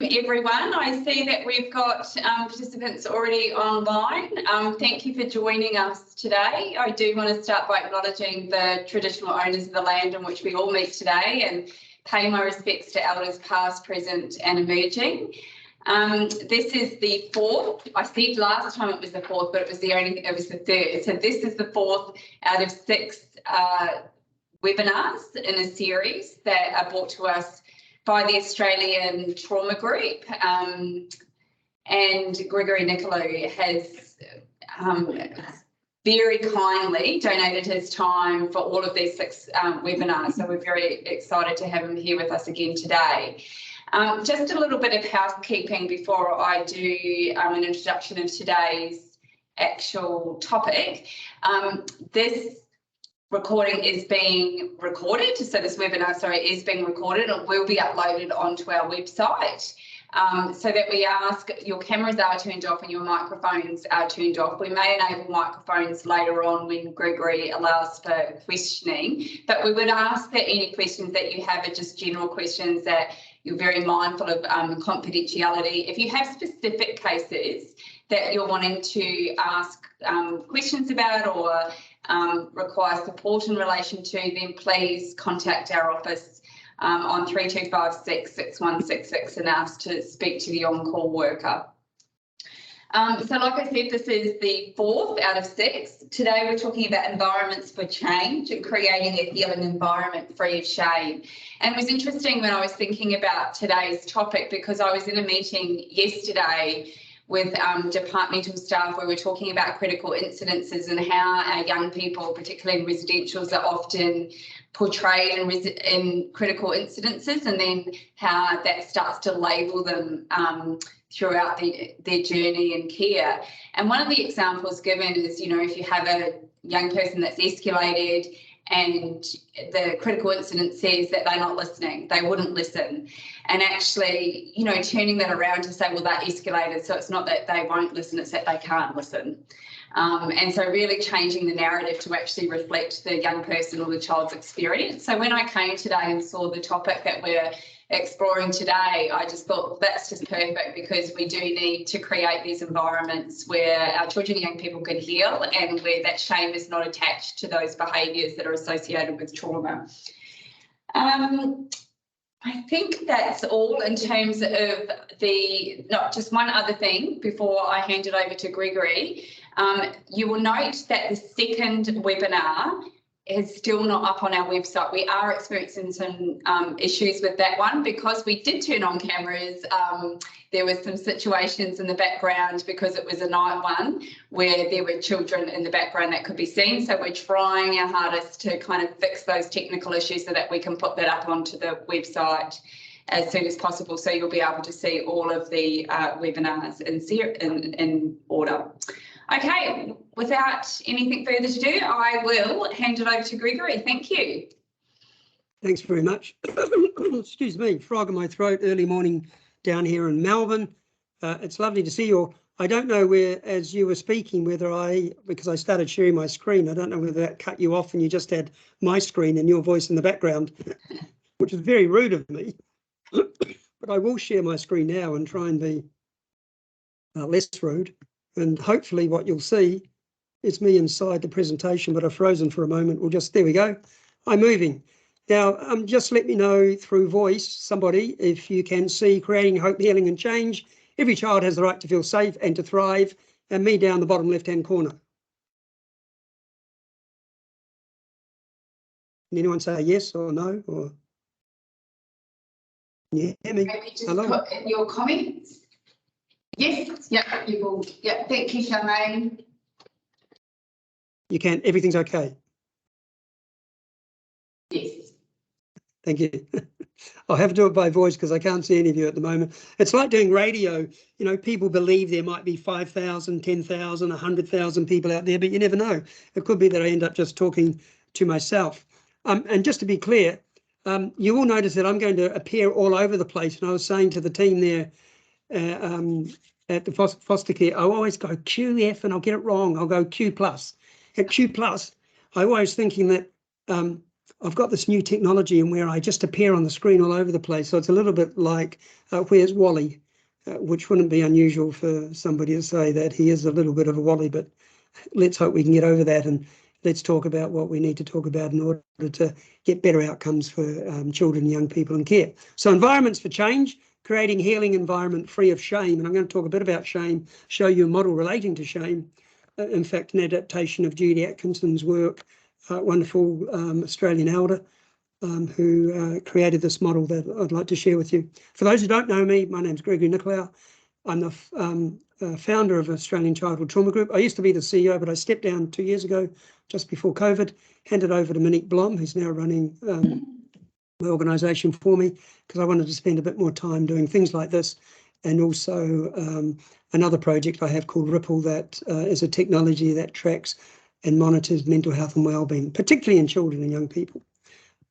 everyone. I see that we've got participants already online. Thank you for joining us today. I do want to start by acknowledging the traditional owners of the land on which we all meet today and pay my respects to elders past, present and emerging. This is the fourth. I said last time it was the fourth, but it was the third. So this is the fourth out of 6 webinars in a series that are brought to us by the Australian Trauma Group, and Gregory Nicolo has very kindly donated his time for all of these 6 webinars. So we're very excited to have him here with us again today. Just a little bit of housekeeping before I do an introduction of today's actual topic. This recording is being recorded, so this webinar, is being recorded and will be uploaded onto our website, so that we ask your cameras are turned off and your microphones are turned off. We may enable microphones later on when Gregory allows for questioning, but we would ask that any questions that you have are just general questions, that you're very mindful of confidentiality. If you have specific cases that you're wanting to ask questions about or require support in relation to, then please contact our office on 3256 6166 and ask to speak to the on-call worker. So like I said, this is the 4th out of 6. Today we're talking about environments for change and creating a healing environment free of shame. And it was interesting when I was thinking about today's topic, because I was in a meeting yesterday with departmental staff where we're talking about critical incidences and how our young people, particularly in residentials, are often portrayed in critical incidences, and then how that starts to label them throughout their journey and care. And one of the examples given is, if you have a young person that's escalated and the critical incident says that they're not listening, they wouldn't listen. And actually, turning that around to say, well, that escalated, so it's not that they won't listen, it's that they can't listen. And so really changing the narrative to actually reflect the young person or the child's experience. So when I came today and saw the topic that we're exploring today, I just thought, well, that's just perfect, because we do need to create these environments where our children and young people can heal, and where that shame is not attached to those behaviours that are associated with trauma. I think that's all in terms of just one other thing before I hand it over to Gregory. You will note that the second webinar is still not up on our website. We are experiencing some issues with that one, because we did turn on cameras. There were some situations in the background, because it was a night one, where there were children in the background that could be seen. So we're trying our hardest to kind of fix those technical issues so that we can put that up onto the website as soon as possible. So you'll be able to see all of the webinars in order. Okay, without anything further to do, I will hand it over to Gregory. Thank you. Thanks very much. Excuse me, frog in my throat, early morning down here in Melbourne. It's lovely to see you all. I don't know where, as you were speaking, because I started sharing my screen, I don't know whether that cut you off and you just had my screen and your voice in the background, which is very rude of me. But I will share my screen now and try and be less rude. And hopefully what you'll see is me inside the presentation, but I've frozen for a moment. There we go. I'm moving. Now, just let me know through voice, somebody, if you can see creating hope, healing and change. Every child has the right to feel safe and to thrive. And me down the bottom left-hand corner. Can anyone say yes or no? Or can you hear me? Maybe just put in your comments. Yes, yeah, you will. Yeah, thank you, Charmaine. You can, everything's okay? Yes. Thank you. I'll have to do it by voice because I can't see any of you at the moment. It's like doing radio. People believe there might be 5,000, 10,000, 100,000 people out there, but you never know. It could be that I end up just talking to myself. And just to be clear, you will notice that I'm going to appear all over the place. And I was saying to the team there, at the foster care, I always go QF and I'll get it wrong. I'll go Q+. At Q+, I was thinking that I've got this new technology and where I just appear on the screen all over the place. So it's a little bit like Where's Wally, which wouldn't be unusual for somebody to say that he is a little bit of a Wally, but let's hope we can get over that and let's talk about what we need to talk about in order to get better outcomes for children and young people in care. So environments for change, creating healing environment free of shame. And I'm going to talk a bit about shame, show you a model relating to shame. In fact, an adaptation of Judy Atkinson's work, wonderful Australian elder who created this model that I'd like to share with you. For those who don't know me, my name's Gregory Nicolau. I'm the founder of Australian Childhood Trauma Group. I used to be the CEO, but I stepped down 2 years ago, just before COVID, handed over to Monique Blom, who's now running my organisation for me, because I wanted to spend a bit more time doing things like this. And also another project I have called Ripple that is a technology that tracks and monitors mental health and wellbeing, particularly in children and young people.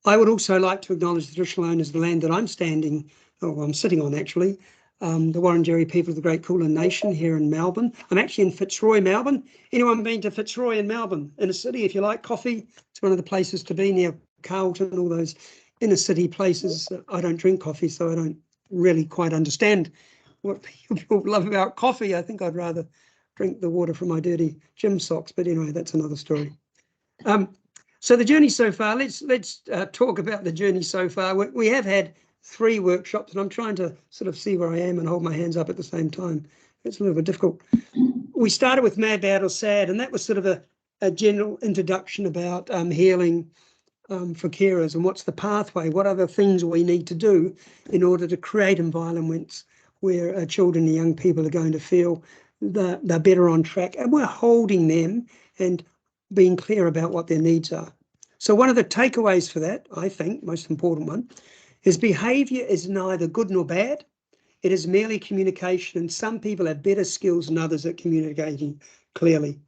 I would also like to acknowledge the traditional owners of the land that I'm sitting on actually, the Wurundjeri people of the Great Kulin Nation here in Melbourne. I'm actually in Fitzroy, Melbourne. Anyone been to Fitzroy in Melbourne? Inner city, if you like coffee, it's one of the places to be near Carlton, all those inner city places. I don't drink coffee, so I don't really quite understand what people love about coffee. I think I'd rather drink the water from my dirty gym socks, but anyway, that's another story. So the journey so far, let's talk about the journey so far. We have had 3 workshops, and I'm trying to sort of see where I am and hold my hands up at the same time. It's a little bit difficult. We started with Mad, Bad or Sad, and that was sort of a general introduction about healing for carers and what's the pathway, what are the things we need to do in order to create environments where children and young people are going to feel that they're better on track, and we're holding them and being clear about what their needs are. So one of the takeaways for that, I think, most important one, is behaviour is neither good nor bad. It is merely communication, and some people have better skills than others at communicating clearly.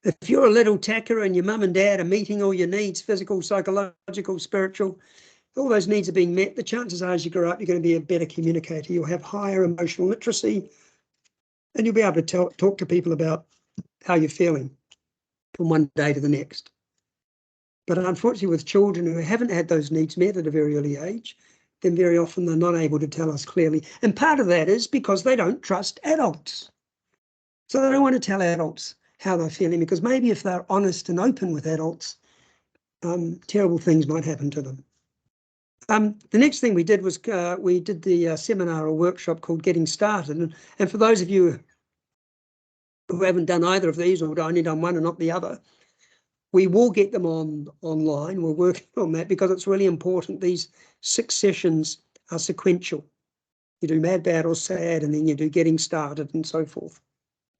If you're a little tacker and your mum and dad are meeting all your needs, physical, psychological, spiritual, all those needs are being met, the chances are as you grow up, you're going to be a better communicator. You'll have higher emotional literacy, and you'll be able to talk to people about how you're feeling from one day to the next. But unfortunately, with children who haven't had those needs met at a very early age, then very often they're not able to tell us clearly. And part of that is because they don't trust adults. So they don't want to tell adults how they're feeling, because maybe if they're honest and open with adults, terrible things might happen to them. The next thing we did was we did the seminar or workshop called Getting Started. And for those of you who haven't done either of these or only done one and not the other, we will get them online. We're working on that because it's really important. These 6 sessions are sequential. You do Mad, Bad or Sad, and then you do Getting Started and so forth.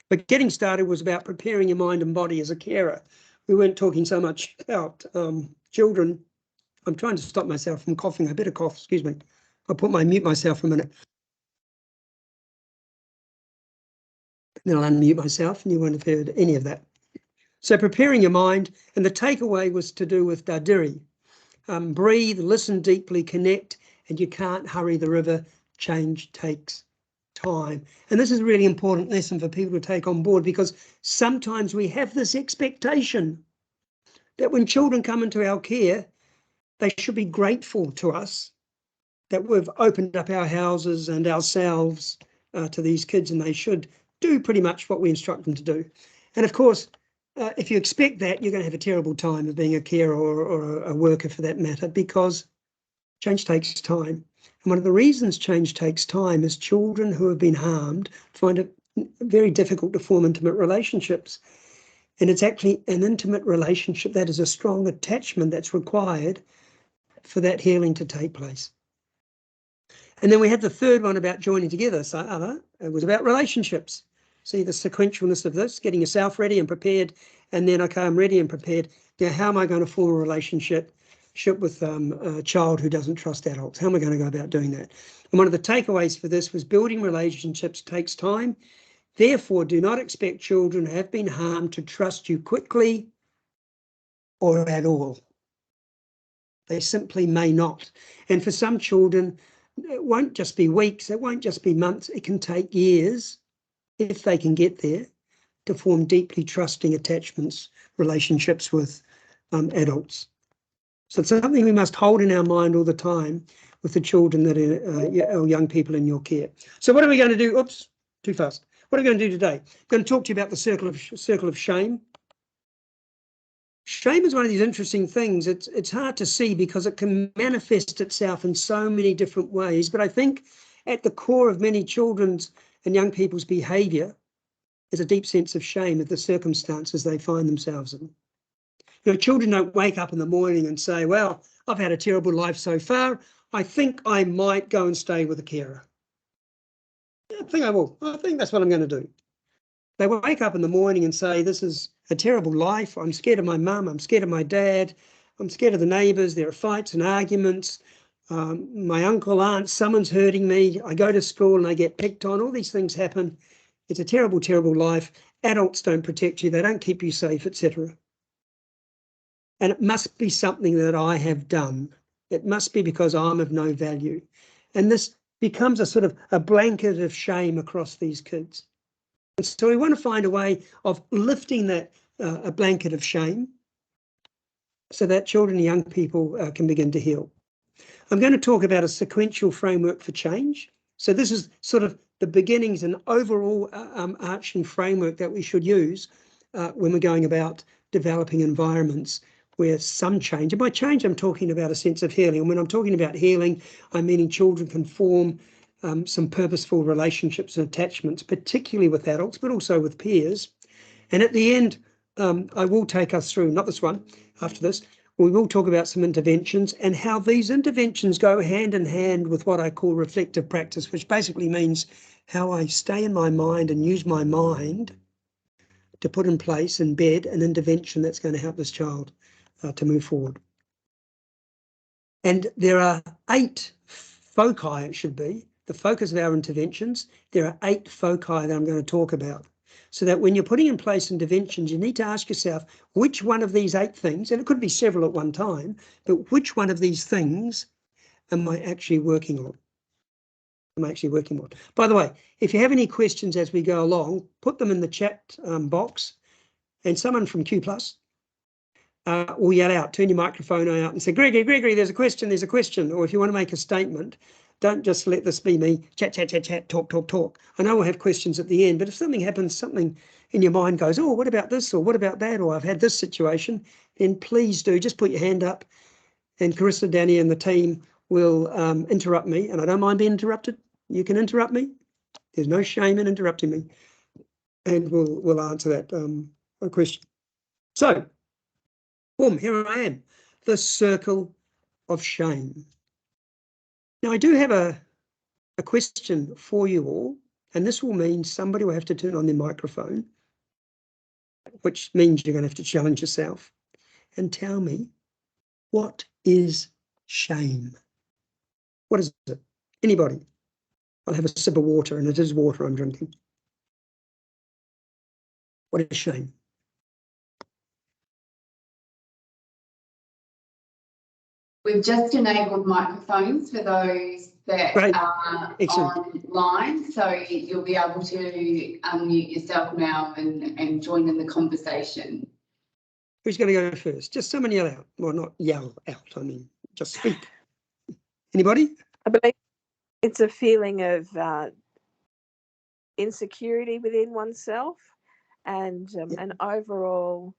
But Getting Started was about preparing your mind and body as a carer. We weren't talking so much about children. I'm trying to stop myself from coughing. I better cough, excuse me. I'll mute myself for a minute. Then I'll unmute myself and you won't have heard any of that. So preparing your mind, and the takeaway was to do with Dadiri. Breathe, listen deeply, connect, and you can't hurry the river. Change takes time. And this is a really important lesson for people to take on board, because sometimes we have this expectation that when children come into our care, they should be grateful to us that we've opened up our houses and ourselves to these kids, and they should do pretty much what we instruct them to do. And of course, if you expect that, you're going to have a terrible time of being a carer or a worker for that matter, because change takes time. And one of the reasons change takes time is children who have been harmed find it very difficult to form intimate relationships. And it's actually an intimate relationship that is a strong attachment that's required for that healing to take place. And then we had the third one about joining together. So it was about relationships. See the sequentialness of this, getting yourself ready and prepared, and then, okay, I'm ready and prepared. Now, how am I going to form a relationship with a child who doesn't trust adults? How am I going to go about doing that? And one of the takeaways for this was building relationships takes time. Therefore, do not expect children who have been harmed to trust you quickly or at all. They simply may not. And for some children, it won't just be weeks, it won't just be months, it can take years, if they can get there, to form deeply trusting attachments, relationships with adults. So it's something we must hold in our mind all the time with the children that are or young people in your care. So what are we going to do? Oops, too fast. What are we going to do today? I'm going to talk to you about the circle of shame. Shame is one of these interesting things. It's hard to see because it can manifest itself in so many different ways. But I think at the core of many children's and young people's behaviour is a deep sense of shame at the circumstances they find themselves in. You know, children don't wake up in the morning and say, well, I've had a terrible life so far. I think I might go and stay with a carer. I think I will. I think that's what I'm going to do. They wake up in the morning and say, this is a terrible life. I'm scared of my mum. I'm scared of my dad. I'm scared of the neighbours. There are fights and arguments. My uncle, aunt, someone's hurting me. I go to school and I get picked on. All these things happen. It's a terrible, terrible life. Adults don't protect you. They don't keep you safe, etc. And it must be something that I have done. It must be because I'm of no value. And this becomes a sort of a blanket of shame across these kids. And so we want to find a way of lifting that a blanket of shame so that children and young people can begin to heal. I'm going to talk about a sequential framework for change. So this is sort of the beginnings and overall arching framework that we should use when we're going about developing environments where some change, and by change I'm talking about a sense of healing. And when I'm talking about healing, I'm meaning children can form some purposeful relationships and attachments, particularly with adults, but also with peers. And at the end, I will take us through, not this one, after this, we will talk about some interventions and how these interventions go hand in hand with what I call reflective practice, which basically means how I stay in my mind and use my mind to put in place, embed an intervention that's going to help this child to move forward. And there are 8 foci, it should be, the focus of our interventions. There are 8 foci that I'm going to talk about. So that when you're putting in place interventions, you need to ask yourself, which one of these 8 things, and it could be several at one time, but which one of these things am I actually working on? By the way, if you have any questions as we go along, put them in the chat box, and someone from Q+ will yell out, turn your microphone out and say, Gregory, there's a question. Or if you want to make a statement, don't just let this be me, chat, talk. I know we'll have questions at the end, but if something happens, something in your mind goes, oh, what about this? Or what about that? Or I've had this situation, then please do, just put your hand up and Carissa, Danny and the team will interrupt me. And I don't mind being interrupted. You can interrupt me. There's no shame in interrupting me. And we'll answer that question. So, boom, here I am, the circle of shame. Now, I do have a question for you all, and this will mean somebody will have to turn on their microphone, which means you're going to have to challenge yourself and tell me, what is shame? What is it? Anybody? I'll have a sip of water, and it is water I'm drinking. What is shame? We've just enabled microphones for those that are online, so you'll be able to unmute yourself now and join in the conversation. Who's going to go first? Just someone yell out. Well, not yell out, I mean, just speak. Anybody? I believe it's a feeling of insecurity within oneself and an overall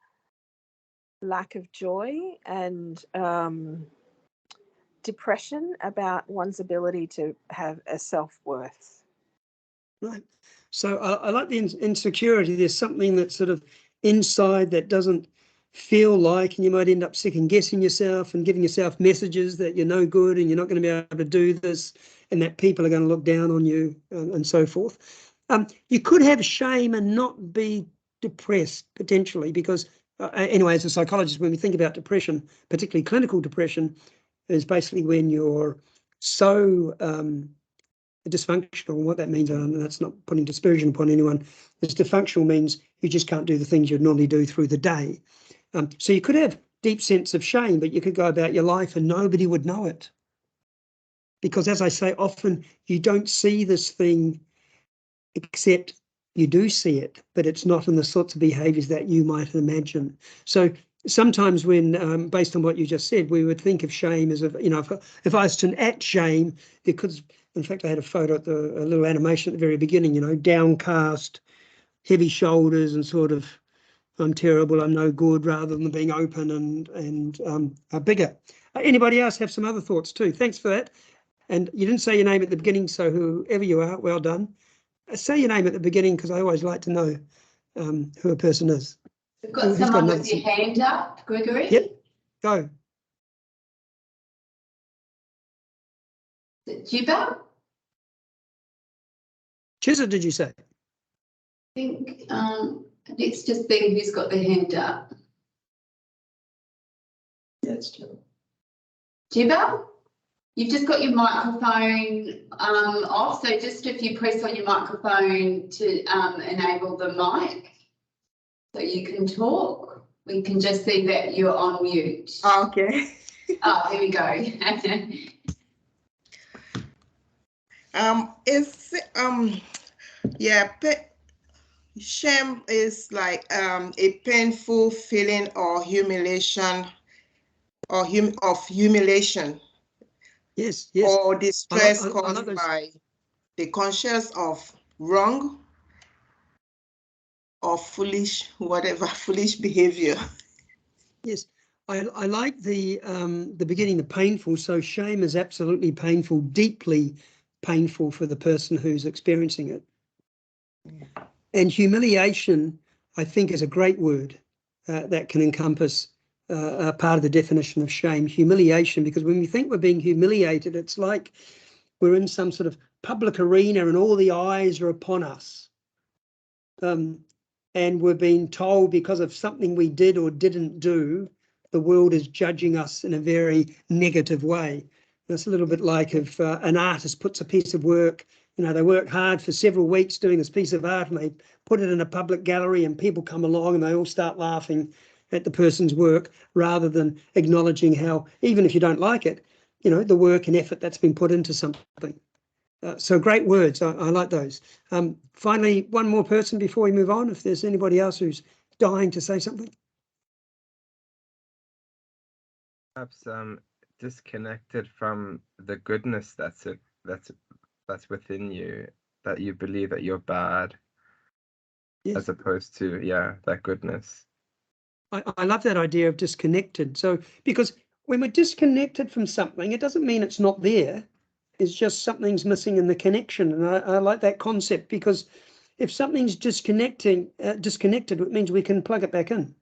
lack of joy and depression about one's ability to have a self-worth. Right. So I like the insecurity. There's something that's sort of inside that doesn't feel like, and you might end up second guessing yourself and giving yourself messages that you're no good and you're not going to be able to do this and that people are going to look down on you and so forth. You could have shame and not be depressed potentially because anyway, as a psychologist, when we think about depression, particularly clinical depression, is basically when you're so dysfunctional. What that means, and that's not putting dispersion upon anyone, is dysfunctional means you just can't do the things you'd normally do through the day. So you could have deep sense of shame, but you could go about your life and nobody would know it. Because as I say, often you don't see this thing except you do see it, but it's not in the sorts of behaviours that you might imagine. So sometimes when, based on what you just said, we would think of shame as, if I was to act shame, because in fact I had a photo at a little animation at the very beginning, downcast, heavy shoulders, and sort of, I'm terrible, I'm no good, rather than being open and bigger. Anybody else have some other thoughts too? Thanks for that. And you didn't say your name at the beginning, so whoever you are, well done. Say your name at the beginning, because I always like to know who a person is. We've got someone with your hand up, Gregory. Yep, go. Is it Juba? Chizza, did you say? I think let's just think who's got their hand up. That's Juba. Juba? You've just got your microphone off, so just if you press on your microphone to enable the mic so you can talk, we can just see that you're on mute. Okay. Oh, there we go. Shame is like a painful feeling or humiliation of humiliation. Yes, yes. Or distress caused by the conscious of wrong or foolish behavior. Yes, I like the beginning, the painful. So shame is absolutely painful, deeply painful for the person who's experiencing it. Yeah. And humiliation, I think, is a great word that can encompass a part of the definition of shame. Humiliation, because when we think we're being humiliated, it's like we're in some sort of public arena and all the eyes are upon us. And we're being told because of something we did or didn't do, the world is judging us in a very negative way. It's a little bit like if an artist puts a piece of work, they work hard for several weeks doing this piece of art and they put it in a public gallery and people come along and they all start laughing at the person's work rather than acknowledging how, even if you don't like it, the work and effort that's been put into something. So great words. I like those. Finally, one more person before we move on, if there's anybody else who's dying to say something. Perhaps disconnected from the goodness that's within you, that you believe that you're bad, yes, as opposed to that goodness. I love that idea of disconnected. So because when we're disconnected from something, it doesn't mean it's not there. It's just something's missing in the connection. And I like that concept, because if something's disconnected, it means we can plug it back in.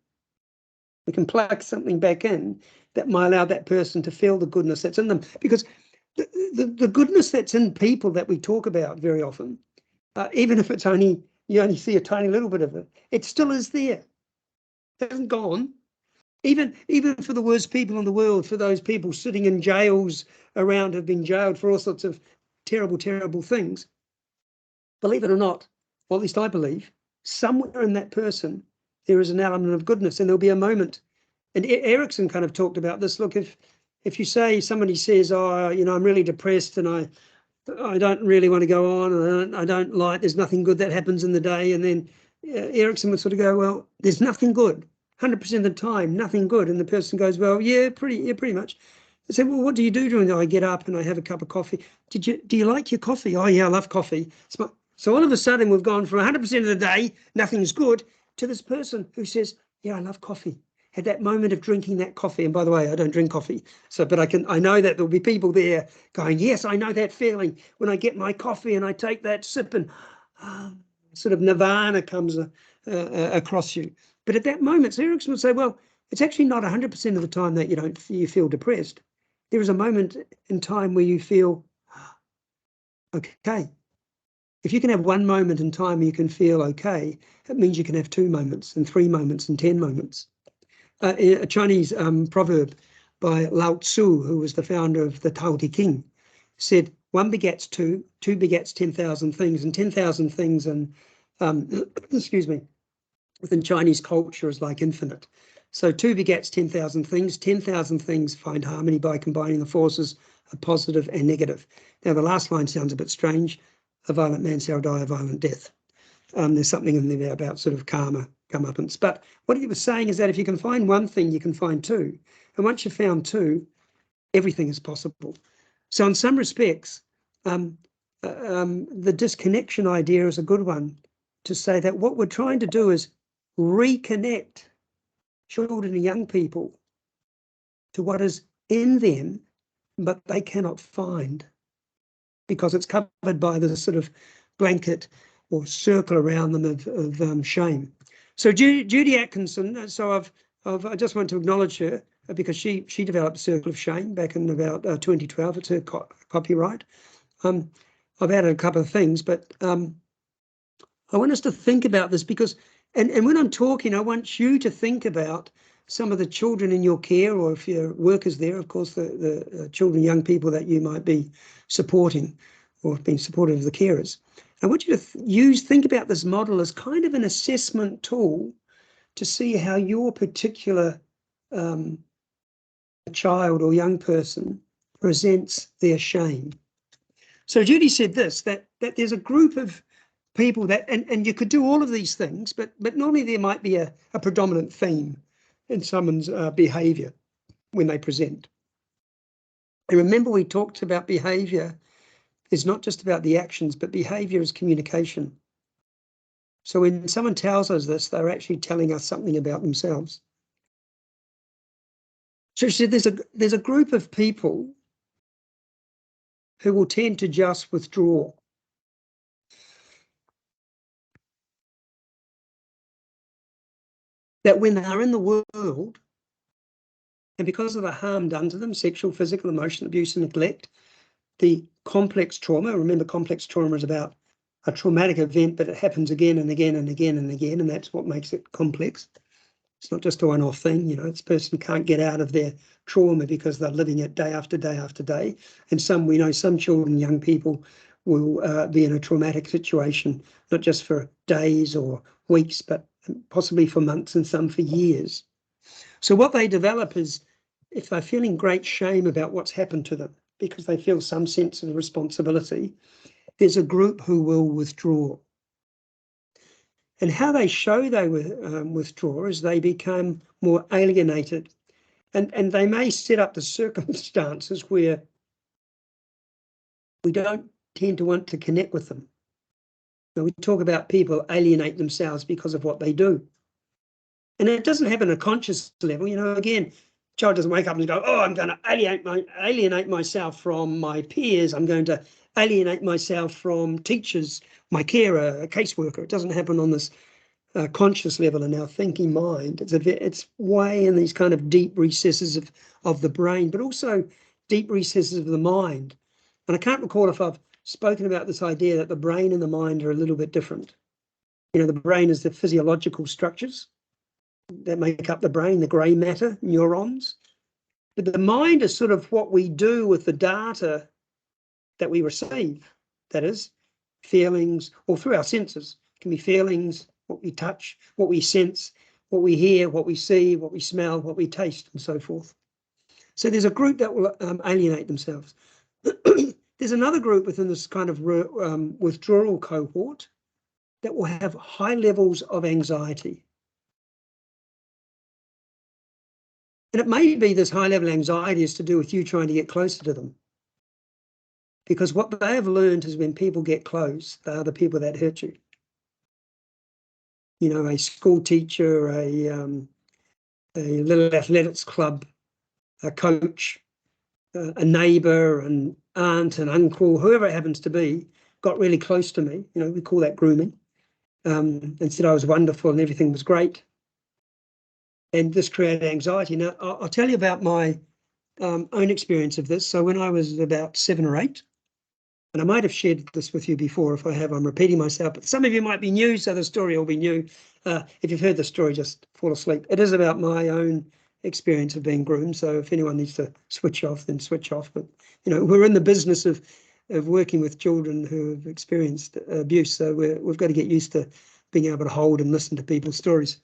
We can plug something back in that might allow that person to feel the goodness that's in them. Because the goodness that's in people that we talk about very often, even if it's you only see a tiny little bit of it, it still is there. It hasn't gone. Even for the worst people in the world, for those people sitting in jails around, have been jailed for all sorts of terrible, terrible things, believe it or not, or at least I believe, somewhere in that person there is an element of goodness, and there'll be a moment. And Erickson kind of talked about this. Look, if you say, somebody says, oh, I'm really depressed and I don't really want to go on, and I don't like, there's nothing good that happens in the day, and then Erickson would sort of go, well, there's nothing good. 100% of the time, nothing good. And the person goes, well, pretty much. I said, well, what do you do during the day? I get up and I have a cup of coffee. Do you like your coffee? Oh, yeah, I love coffee. So all of a sudden, we've gone from 100% of the day, nothing's good, to this person who says, yeah, I love coffee. Had that moment of drinking that coffee. And by the way, I don't drink coffee. But I know that there'll be people there going, yes, I know that feeling when I get my coffee and I take that sip and sort of nirvana comes across you. But at that moment, Erickson would say, well, it's actually not 100% of the time that you feel depressed. There is a moment in time where you feel okay. If you can have one moment in time you can feel okay, it means you can have 2 moments and 3 moments and 10 moments. A Chinese proverb by Lao Tzu, who was the founder of the Tao Te Ching, said 1 begets 2, 2 begets 10,000 things, and 10,000 things, and excuse me, within Chinese culture is like infinite. So 2 begets 10,000 things. 10,000 things find harmony by combining the forces of positive and negative. Now, the last line sounds a bit strange. A violent man shall die a violent death. there's something in there about sort of karma, comeuppance. But what he was saying is that if you can find one thing, you can find two. And once you've found two, everything is possible. So in some respects, the disconnection idea is a good one, to say that what we're trying to do is reconnect children and young people to what is in them, but they cannot find, because it's covered by the sort of blanket or circle around them of shame. So Judy Atkinson, so I just want to acknowledge her, because she developed Circle of Shame back in about 2012. It's her copyright. I've added a couple of things, but I want us to think about this, because, and when I'm talking, I want you to think about some of the children in your care, or if your work is there, of course, the children, young people that you might be supporting or have been supportive of the carers. I want you to think about this model as kind of an assessment tool to see how your particular child or young person presents their shame. So Judy said this, that there's a group of people that, and you could do all of these things, but normally there might be a predominant theme in someone's behaviour when they present. And remember, we talked about behaviour is not just about the actions, but behaviour is communication. So when someone tells us this, they're actually telling us something about themselves. So she said there's a group of people who will tend to just withdraw. That when they're in the world, and because of the harm done to them, sexual, physical, emotional abuse and neglect, the complex trauma, remember complex trauma is about a traumatic event, but it happens again and again and again and again, and that's what makes it complex. It's not just a one-off thing, you know, this person can't get out of their trauma because they're living it day after day after day. And we know some children, young people will be in a traumatic situation, not just for days or weeks, but possibly for months and some for years. So what they develop is, if they're feeling great shame about what's happened to them, because they feel some sense of responsibility, there's a group who will withdraw. And how they show they withdraw is they become more alienated. And they may set up the circumstances where we don't tend to want to connect with them. Now, we talk about people alienate themselves because of what they do. And it doesn't happen at a conscious level. You know, again, child doesn't wake up and go, oh, I'm going to alienate myself from my peers. I'm going to alienate myself from teachers, my carer, a caseworker. It doesn't happen on this conscious level in our thinking mind. It's way in these kind of deep recesses of the brain, but also deep recesses of the mind. And I can't recall if I've spoken about this idea that the brain and the mind are a little bit different. You know, the brain is the physiological structures that make up the brain, the grey matter, neurons. But the mind is sort of what we do with the data that we receive. That is, feelings, or through our senses. It can be feelings, what we touch, what we sense, what we hear, what we see, what we smell, what we taste, and so forth. So there's a group that will alienate themselves. There's another group within this kind of withdrawal cohort that will have high levels of anxiety. And it may be this high level anxiety is to do with you trying to get closer to them. Because what they have learned is when people get close, they are the people that hurt you. You know, a school teacher, a little athletics club, a coach, a neighbour, an aunt, an uncle, whoever it happens to be, got really close to me. You know, we call that grooming, and said I was wonderful and everything was great. And this created anxiety. Now, I'll tell you about my own experience of this. So when I was about 7 or 8, and I might have shared this with you before. If I have, I'm repeating myself, but some of you might be new, so the story will be new. If you've heard the story, just fall asleep. It is about my own experience of being groomed. So if anyone needs to switch off, then switch off. But, you know, we're in the business of working with children who have experienced abuse. So we've got to get used to being able to hold and listen to people's stories.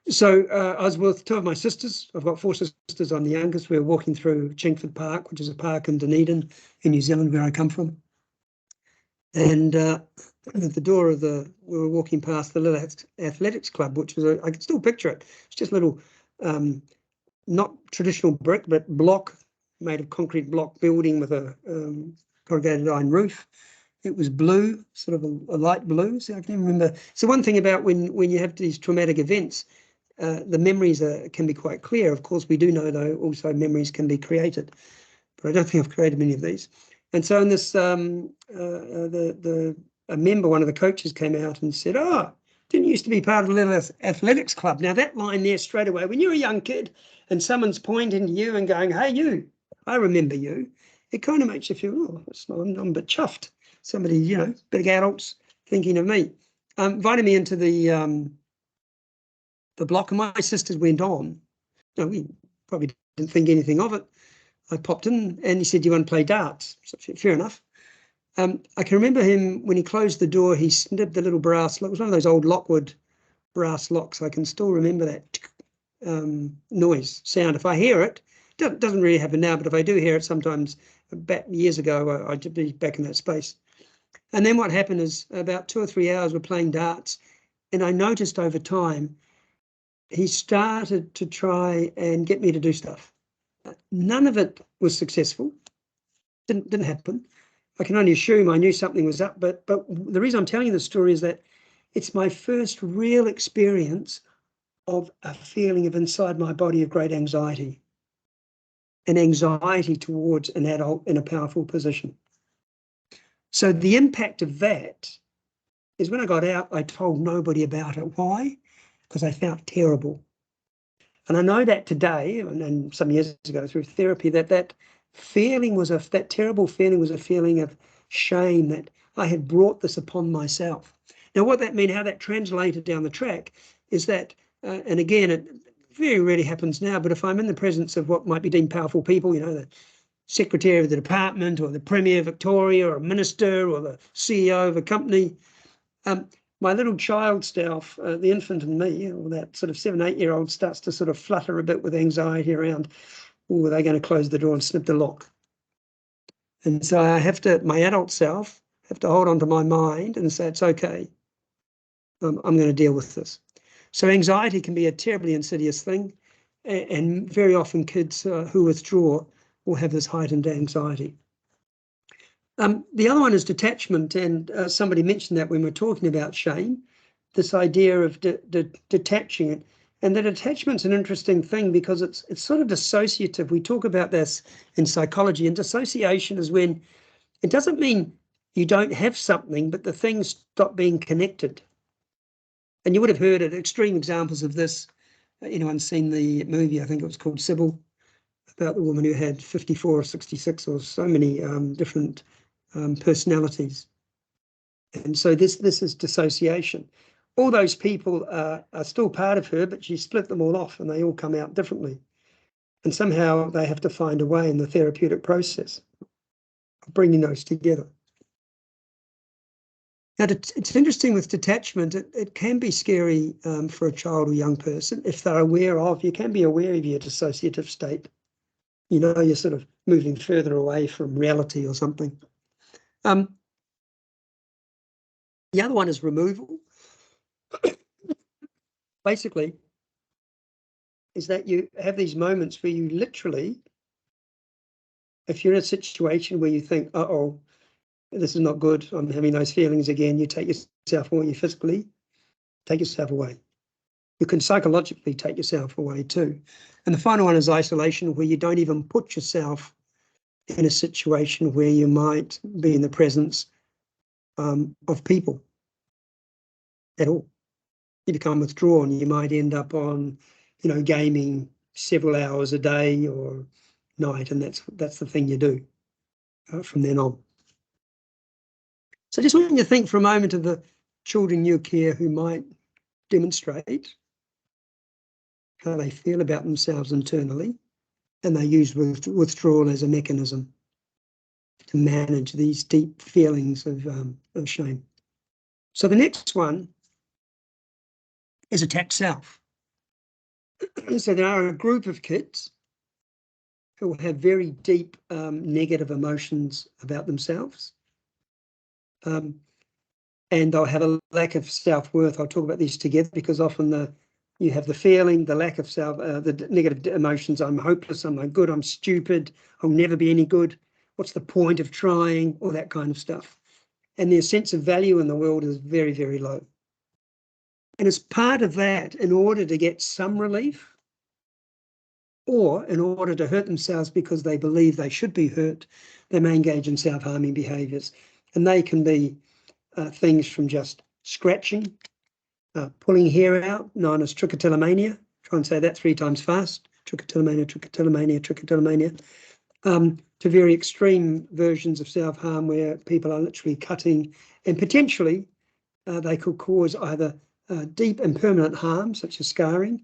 So I was with 2 of my sisters. I've got 4 sisters. I'm the youngest. We were walking through Chingford Park, which is a park in Dunedin in New Zealand, where I come from. And at the door of we were walking past the little athletics club, which was, I can still picture it. It's just a little, not traditional brick, but block, made of concrete block building with a corrugated iron roof. It was blue, sort of a light blue. So I can remember. So one thing about when you have these traumatic events, the memories can be quite clear. Of course, we do know, though, also memories can be created. But I don't think I've created many of these. And so in this, a member, one of the coaches, came out and said, "Oh, didn't you used to be part of the little athletics club?" Now that line there straight away, when you're a young kid and someone's pointing to you and going, "Hey, you, I remember you," it kind of makes you feel, "Oh, I'm a bit chuffed. Somebody, you know, big adults thinking of me." Invited me into the block, and my sisters went on. No, we probably didn't think anything of it. I popped in and he said, "Do you want to play darts?" So, fair enough. I can remember him when he closed the door, he snipped the little brass lock. It was one of those old Lockwood brass locks. I can still remember that noise, sound. If I hear it, doesn't really happen now, but if I do hear it sometimes, back years ago, I'd be back in that space. And then what happened is about 2 or 3 hours we're playing darts, and I noticed over time he started to try and get me to do stuff. None of it was successful. Didn't happen. I can only assume I knew something was up, but the reason I'm telling you this story is that it's my first real experience of a feeling of inside my body of great anxiety, an anxiety towards an adult in a powerful position. So the impact of that is when I got out, I told nobody about it. Why? Because I felt terrible. And I know that today, and some years ago through therapy, that feeling was that terrible feeling was a feeling of shame that I had brought this upon myself. Now, what that meant, how that translated down the track is that, and again, it very rarely happens now, but if I'm in the presence of what might be deemed powerful people, you know, the secretary of the department or the Premier of Victoria or a minister or the CEO of a company, my little child self, the infant in me, or that sort of 7, 8-year-old starts to sort of flutter a bit with anxiety around, oh, are they going to close the door and snip the lock? And so I have to, my adult self, have to hold on to my mind and say, it's okay. I'm going to deal with this. So anxiety can be a terribly insidious thing. And very often kids who withdraw will have this heightened anxiety. The other one is detachment, and somebody mentioned that when we're talking about shame, this idea of detaching it. And that attachment's an interesting thing because it's sort of dissociative. We talk about this in psychology, and dissociation is when it doesn't mean you don't have something, but the things stop being connected. And you would have heard it, extreme examples of this. Anyone seen the movie, I think it was called Sybil, about the woman who had 54 or 66 or so many different personalities. And so this is dissociation. All those people are still part of her, but she split them all off and they all come out differently. And somehow they have to find a way in the therapeutic process of bringing those together. Now, it's interesting with detachment, it can be scary for a child or young person if they're aware of, you can be aware of your dissociative state. You know, you're sort of moving further away from reality or something. The other one is removal. Basically, is that you have these moments where you literally, if you're in a situation where you think, uh-oh, this is not good, I'm having those feelings again, you take yourself away, you physically take yourself away. You can psychologically take yourself away too. And the final one is isolation, where you don't even put yourself in a situation where you might be in the presence of people at all. You become withdrawn. You might end up on, you know, gaming several hours a day or night, and that's the thing you do from then on. So just want you to think for a moment of the children you care who might demonstrate how they feel about themselves internally, and they use withdrawal as a mechanism to manage these deep feelings of shame. So the next one is attack self. So there are a group of kids who have very deep negative emotions about themselves. and they'll have a lack of self-worth. I'll talk about these together because often you have the feeling, the lack of the negative emotions. I'm hopeless, I'm no good, I'm stupid, I'll never be any good. What's the point of trying? All that kind of stuff. And their sense of value in the world is very, very low. And as part of that, in order to get some relief, or in order to hurt themselves because they believe they should be hurt, they may engage in self-harming behaviours. And they can be things from just scratching, pulling hair out, known as trichotillomania. Try and say that 3 times fast. Trichotillomania, trichotillomania, trichotillomania. To very extreme versions of self-harm where people are literally cutting, and potentially they could cause either deep and permanent harm, such as scarring,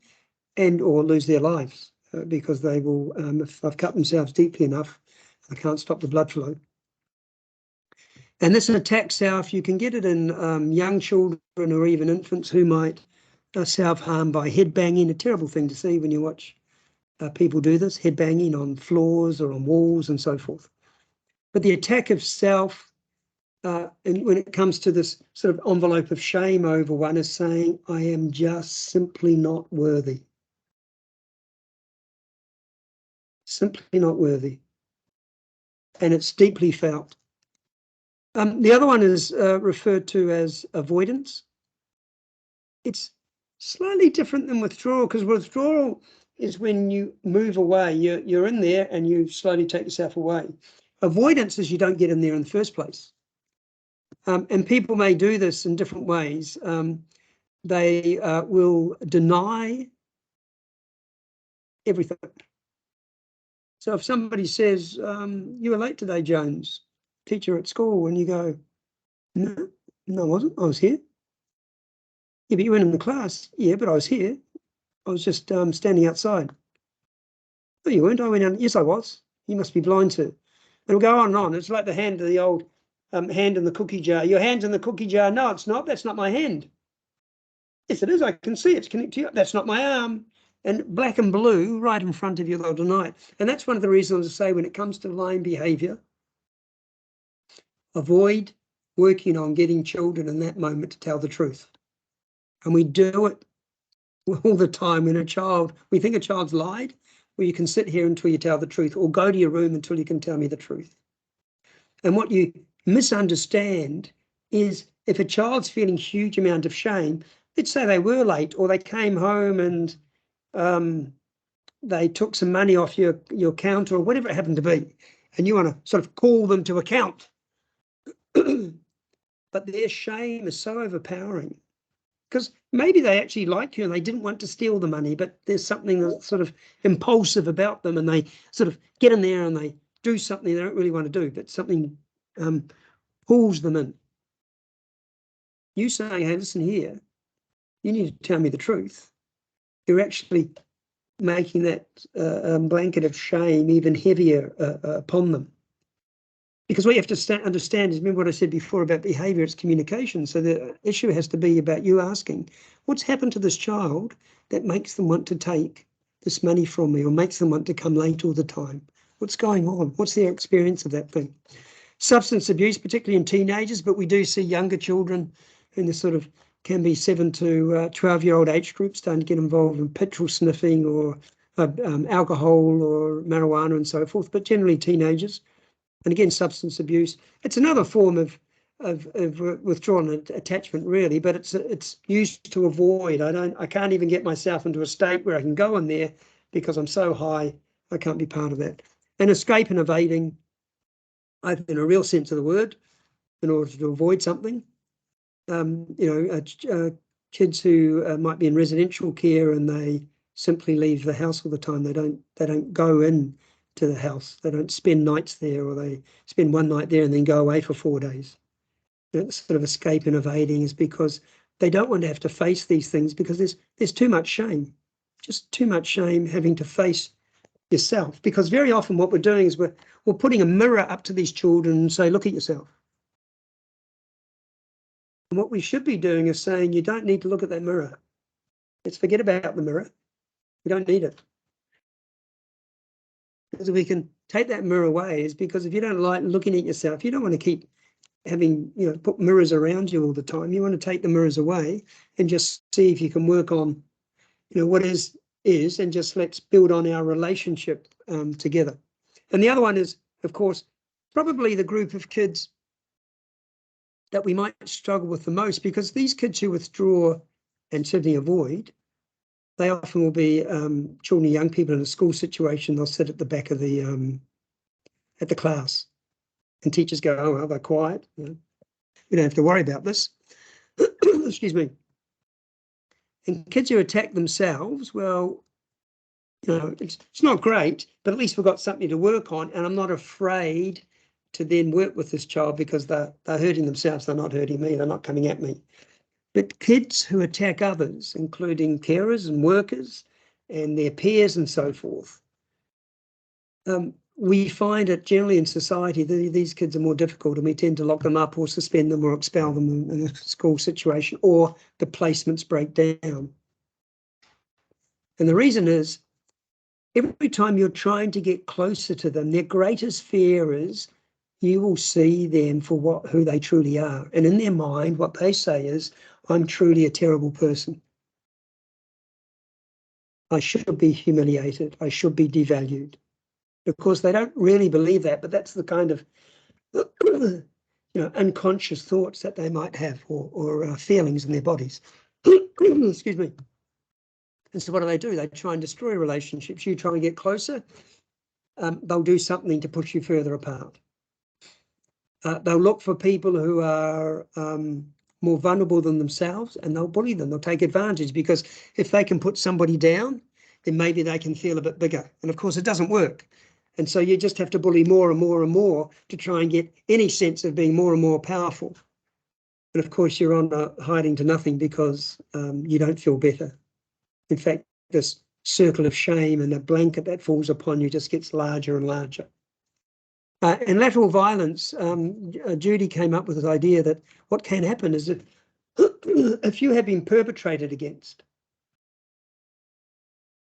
and or lose their lives because they will, if they've cut themselves deeply enough, they can't stop the blood flow. And this attack self, you can get it in young children or even infants who might self-harm by head banging. A terrible thing to see when you watch people do this, head banging on floors or on walls and so forth. But the attack of self, and when it comes to this sort of envelope of shame over one, is saying, I am just simply not worthy. Simply not worthy. And it's deeply felt. The other one is referred to as avoidance. It's slightly different than withdrawal, because withdrawal is when you move away. You're in there and you slowly take yourself away. Avoidance is you don't get in there in the first place. And people may do this in different ways. They will deny everything. So if somebody says, you were late today, Jones, teacher at school, and you go, no, I wasn't, I was here. Yeah, but you weren't in the class. Yeah, but I was here. I was just standing outside. No, you weren't. I went out. Yes, I was. You must be blind too. It'll go on and on. It's like the hand of the old hand in the cookie jar. Your hand's in the cookie jar. No, it's not. That's not my hand. Yes, it is. I can see it's connected to you. That's not my arm. And black and blue right in front of you, they'll deny it. And that's one of the reasons I say when it comes to lying behaviour, avoid working on getting children in that moment to tell the truth. And we do it all the time when we think a child's lied, well, you can sit here until you tell the truth, or go to your room until you can tell me the truth. And what you misunderstand is if a child's feeling huge amount of shame, let's say they were late or they came home and they took some money off your counter or whatever it happened to be, and you want to sort of call them to account. But their shame is so overpowering, because maybe they actually like you and they didn't want to steal the money, but there's something that's sort of impulsive about them and they sort of get in there and they do something they don't really want to do, but something pulls them in. You saying, hey, listen here, you need to tell me the truth. You're actually making that blanket of shame even heavier upon them. Because what you have to understand is, remember what I said before about behaviour, it's communication. So the issue has to be about you asking, what's happened to this child that makes them want to take this money from me or makes them want to come late all the time? What's going on? What's their experience of that thing? Substance abuse, particularly in teenagers, but we do see younger children in the sort of can be 7 to 12-year-old age group starting to get involved in petrol sniffing or alcohol or marijuana and so forth, but generally teenagers. And again, substance abuse. It's another form of withdrawal and attachment, really, but it's used to avoid. I can't even get myself into a state where I can go in there because I'm so high, I can't be part of that. And escape and evading, either in a real sense of the word, in order to avoid something. Kids who might be in residential care and they simply leave the house all the time. They don't go in to the house. They don't spend nights there, or they spend one night there and then go away for 4 days. That sort of escape and evading is because they don't want to have to face these things, because there's too much shame, just too much shame having to face yourself. Because very often what we're doing is we're putting a mirror up to these children and say, look at yourself. And what we should be doing is saying, you don't need to look at that mirror. Let's forget about the mirror. We don't need it. Because if we can take that mirror away, is because if you don't like looking at yourself, you don't want to keep having, put mirrors around you all the time. You want to take the mirrors away and just see if you can work on, what is, and just let's build on our relationship together. And the other one is, of course, probably the group of kids that we might struggle with the most, because these kids who withdraw and certainly avoid, they often will be children and young people in a school situation. They'll sit at the back of the at the class, and teachers go, "Oh, well, they're quiet. We don't have to worry about this." Excuse me. And kids who attack themselves, well, it's not great, but at least we've got something to work on, and I'm not afraid to then work with this child because they're hurting themselves. They're not hurting me. They're not coming at me. But kids who attack others, including carers and workers and their peers and so forth, we find it generally in society that these kids are more difficult, and we tend to lock them up or suspend them or expel them in a school situation, or the placements break down. And the reason is, every time you're trying to get closer to them, their greatest fear is you will see them for who they truly are. And in their mind, what they say is, I'm truly a terrible person. I should be humiliated. I should be devalued. Of course, they don't really believe that, but that's the kind of unconscious thoughts that they might have, or feelings in their bodies. Excuse me. And so what do? They try and destroy relationships. You try and get closer, they'll do something to push you further apart. They'll look for people who are more vulnerable than themselves, and they'll bully them. They'll take advantage, because if they can put somebody down, then maybe they can feel a bit bigger. And of course, it doesn't work. And so you just have to bully more and more and more to try and get any sense of being more and more powerful. And of course, you're on hiding to nothing, because you don't feel better. In fact, this circle of shame and the blanket that falls upon you just gets larger and larger. In lateral violence, Judy came up with this idea that what can happen is if you have been perpetrated against,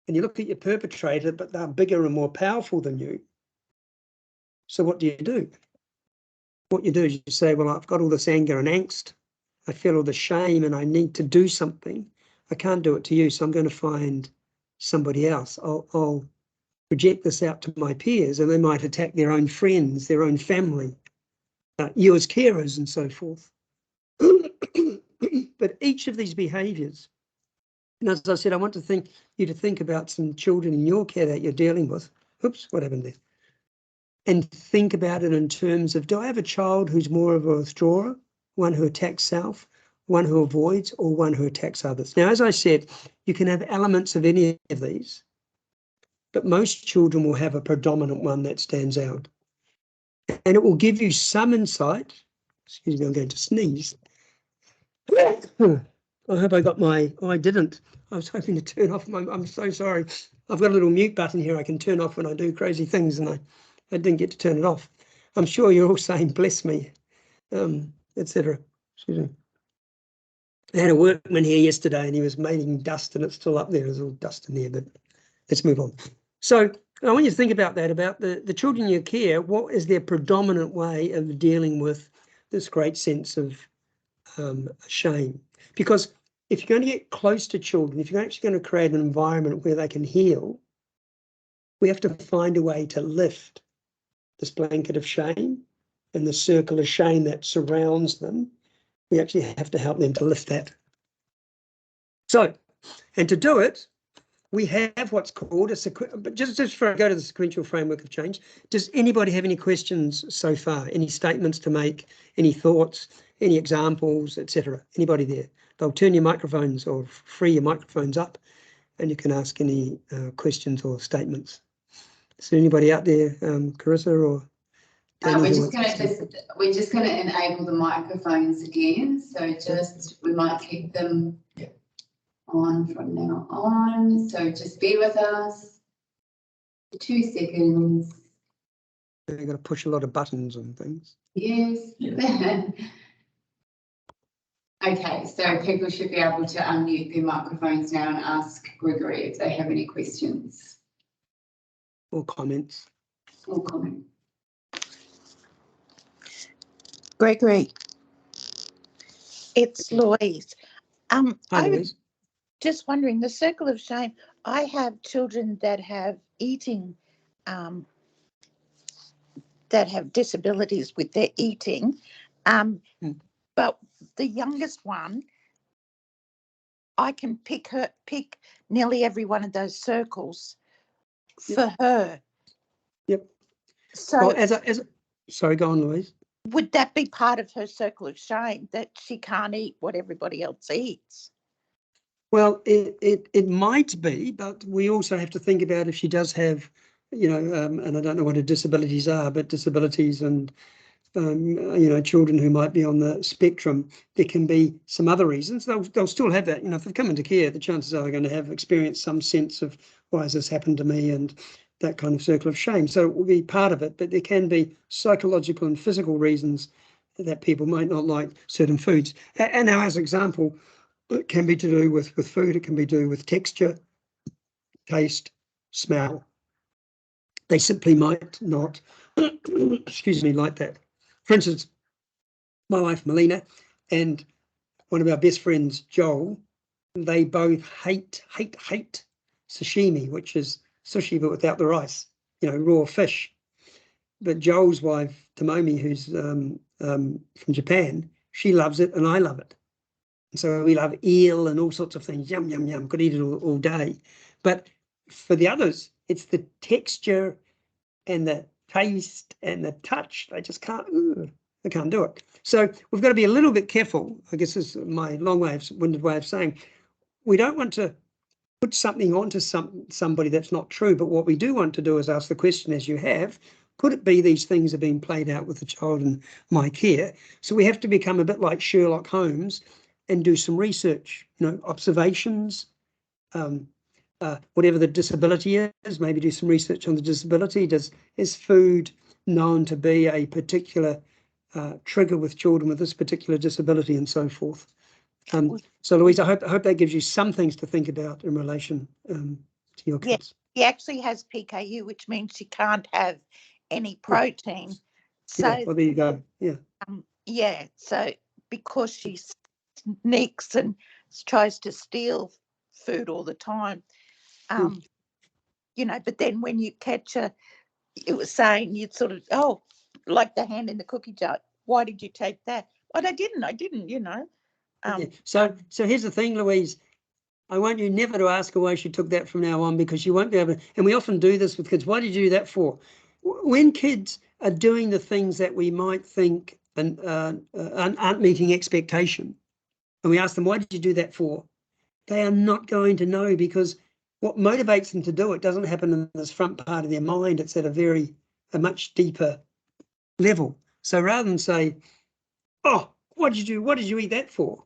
and you look at your perpetrator, but they're bigger and more powerful than you, so what do? What you do is you say, well, I've got all this anger and angst, I feel all the shame, and I need to do something. I can't do it to you, so I'm going to find somebody else. I'll project this out to my peers, and they might attack their own friends, their own family, you as carers and so forth. But each of these behaviours, and as I said, I want you to think about some children in your care that you're dealing with. Oops, what happened there? And think about it in terms of, do I have a child who's more of a withdrawer, one who attacks self, one who avoids, or one who attacks others? Now, as I said, you can have elements of any of these, but most children will have a predominant one that stands out. And it will give you some insight. Excuse me, I'm going to sneeze. I hope I got I didn't. I was hoping to turn off I'm so sorry. I've got a little mute button here I can turn off when I do crazy things, and I didn't get to turn it off. I'm sure you're all saying, bless me, etc. Excuse me. I had a workman here yesterday, and he was making dust, and it's still up there. There's all dust in there, but let's move on. So I want you to think about that, about the children you care. What is their predominant way of dealing with this great sense of shame? Because if you're going to get close to children, if you're actually going to create an environment where they can heal, we have to find a way to lift this blanket of shame and the circle of shame that surrounds them. We actually have to help them to lift that. So, and to do it, we have what's called but just before I go to the sequential framework of change, does anybody have any questions so far? Any statements to make? Any thoughts? Any examples, etc.? Anybody there? They'll turn your microphones or free your microphones up, and you can ask any questions or statements. Is there anybody out there, Carissa or? We're just going to enable the microphones again. So we might keep them on from now on. So just be with us for 2 seconds. You're going to push a lot of buttons and things. Yes. Yeah. Okay, so people should be able to unmute their microphones now and ask Gregory if they have any questions. Or comments. Or comment. Gregory, it's Louise. Hi, I was Louise. just wondering, the circle of shame, I have children that have eating, that have disabilities with their eating, but the youngest one, I can pick nearly every one of those circles for her. Yep. So Well, sorry, go on, Louise. would that be part of her circle of shame, that she can't eat what everybody else eats? Well, it might be, but we also have to think about if she does have, and I don't know what her disabilities are, but disabilities and children who might be on the spectrum, there can be some other reasons. They'll still have that. If they've come into care, the chances are they're going to have experienced some sense of why has this happened to me, and that kind of circle of shame. So it will be part of it, but there can be psychological and physical reasons that people might not like certain foods. And now, as an example, it can be to do with food. It can be to do with texture, taste, smell. They simply might not, excuse me, like that. For instance, my wife Melina and one of our best friends Joel, they both hate sashimi, which is sushi but without the rice, raw fish. But Joel's wife Tomomi, who's from Japan, she loves it and I love it. So we love eel and all sorts of things. Yum, yum, yum. Could eat it all day. But for the others, it's the texture and the taste and the touch. They just can't. They can't do it. So we've got to be a little bit careful. I guess this is my long-winded way of saying we don't want to put something onto somebody that's not true. But what we do want to do is ask the question, as you have, could it be these things are being played out with the child in my care? So we have to become a bit like Sherlock Holmes and do some research, observations, whatever the disability is, maybe do some research on the disability. Is food known to be a particular trigger with children with this particular disability, and so forth? So Louise, I hope that gives you some things to think about in relation to your kids. He actually has PKU, which means she can't have any protein. So well, there you go. So because she sneaks and tries to steal food all the time, but then when you catch her, it was saying you'd sort of, like the hand in the cookie jar. Why did you take that? But I didn't, So here's the thing, Louise. I want you never to ask her why she took that from now on, because you won't be able to. And we often do this with kids. Why did you do that for? When kids are doing the things that we might think aren't meeting expectation, and we ask them, why did you do that for? They are not going to know, because what motivates them to do it doesn't happen in this front part of their mind. It's at a much deeper level. So rather than say, oh, what did you eat that for?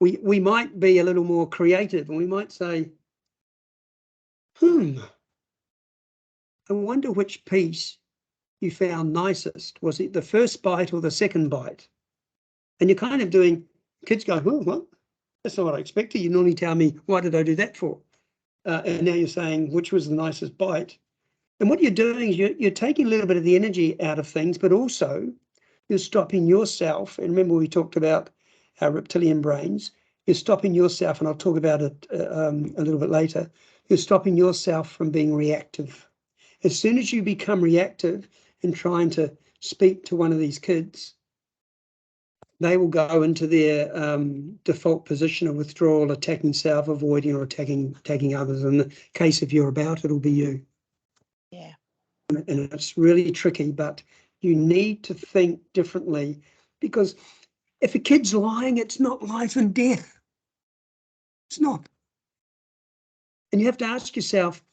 We might be a little more creative, and we might say, I wonder which piece you found nicest. Was it the first bite or the second bite? And you're kind of doing, kids go, oh, well, that's not what I expected. You normally tell me, why did I do that for? And now you're saying, which was the nicest bite? And what you're doing is you're taking a little bit of the energy out of things, but also you're stopping yourself. And remember, we talked about our reptilian brains. You're stopping yourself, and I'll talk about it a little bit later. You're stopping yourself from being reactive. As soon as you become reactive in trying to speak to one of these kids, they will go into their default position of withdrawal, attacking self, avoiding, or attacking others. In the case if you're about, it'll be you. Yeah. And it's really tricky, but you need to think differently, because if a kid's lying, it's not life and death. It's not. And you have to ask yourself,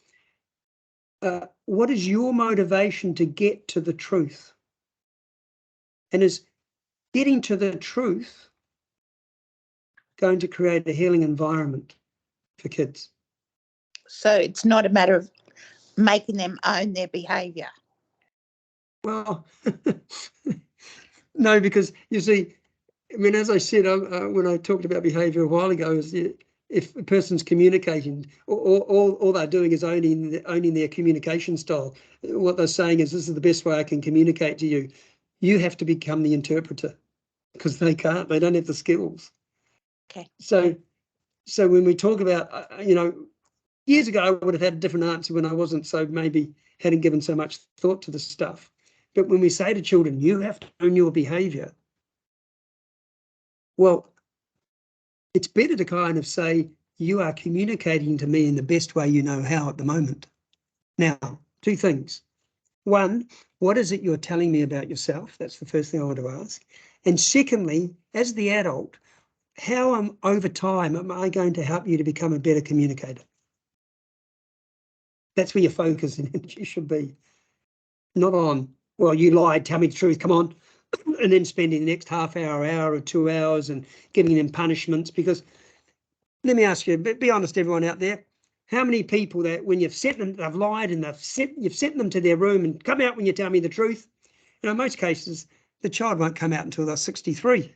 what is your motivation to get to the truth? And is getting to the truth going to create a healing environment for kids? So it's not a matter of making them own their behaviour. Well, no, because you see, I mean, as I said, when I talked about behaviour a while ago, is if a person's communicating, all they're doing is owning their communication style. What they're saying is, this is the best way I can communicate to you. You have to become the interpreter. because they can't, they don't have the skills. Okay. So when we talk about, years ago, I would have had a different answer when I wasn't so maybe hadn't given so much thought to the stuff. But when we say to children, you have to own your behavior, well, it's better to kind of say, you are communicating to me in the best way you know how at the moment. Now, two things. One, what is it you're telling me about yourself? That's the first thing I want to ask. And secondly, as the adult, how over time am I going to help you to become a better communicator? That's where your focus and energy should be. Not on, well, you lied, tell me the truth, come on. And then spending the next half hour, hour or 2 hours and giving them punishments. Because let me ask you, be honest, everyone out there, how many people that when you've sent them, they've lied and you've sent them to their room and come out when you tell me the truth? In most cases, the child won't come out until they're 63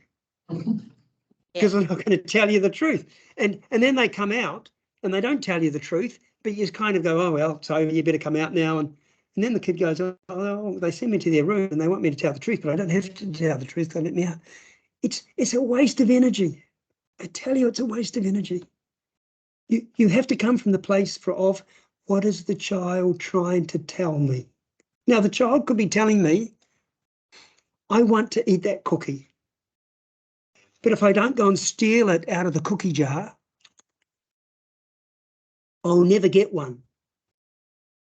because they're not going to tell you the truth. And then they come out and they don't tell you the truth, but you just kind of go, oh, well, so you better come out now. And then the kid goes, oh, they send me to their room and they want me to tell the truth, but I don't have to tell the truth. They let me out. It's a waste of energy. I tell you, it's a waste of energy. You have to come from the place of what is the child trying to tell me? Now, the child could be telling me, I want to eat that cookie. But if I don't go and steal it out of the cookie jar, I'll never get one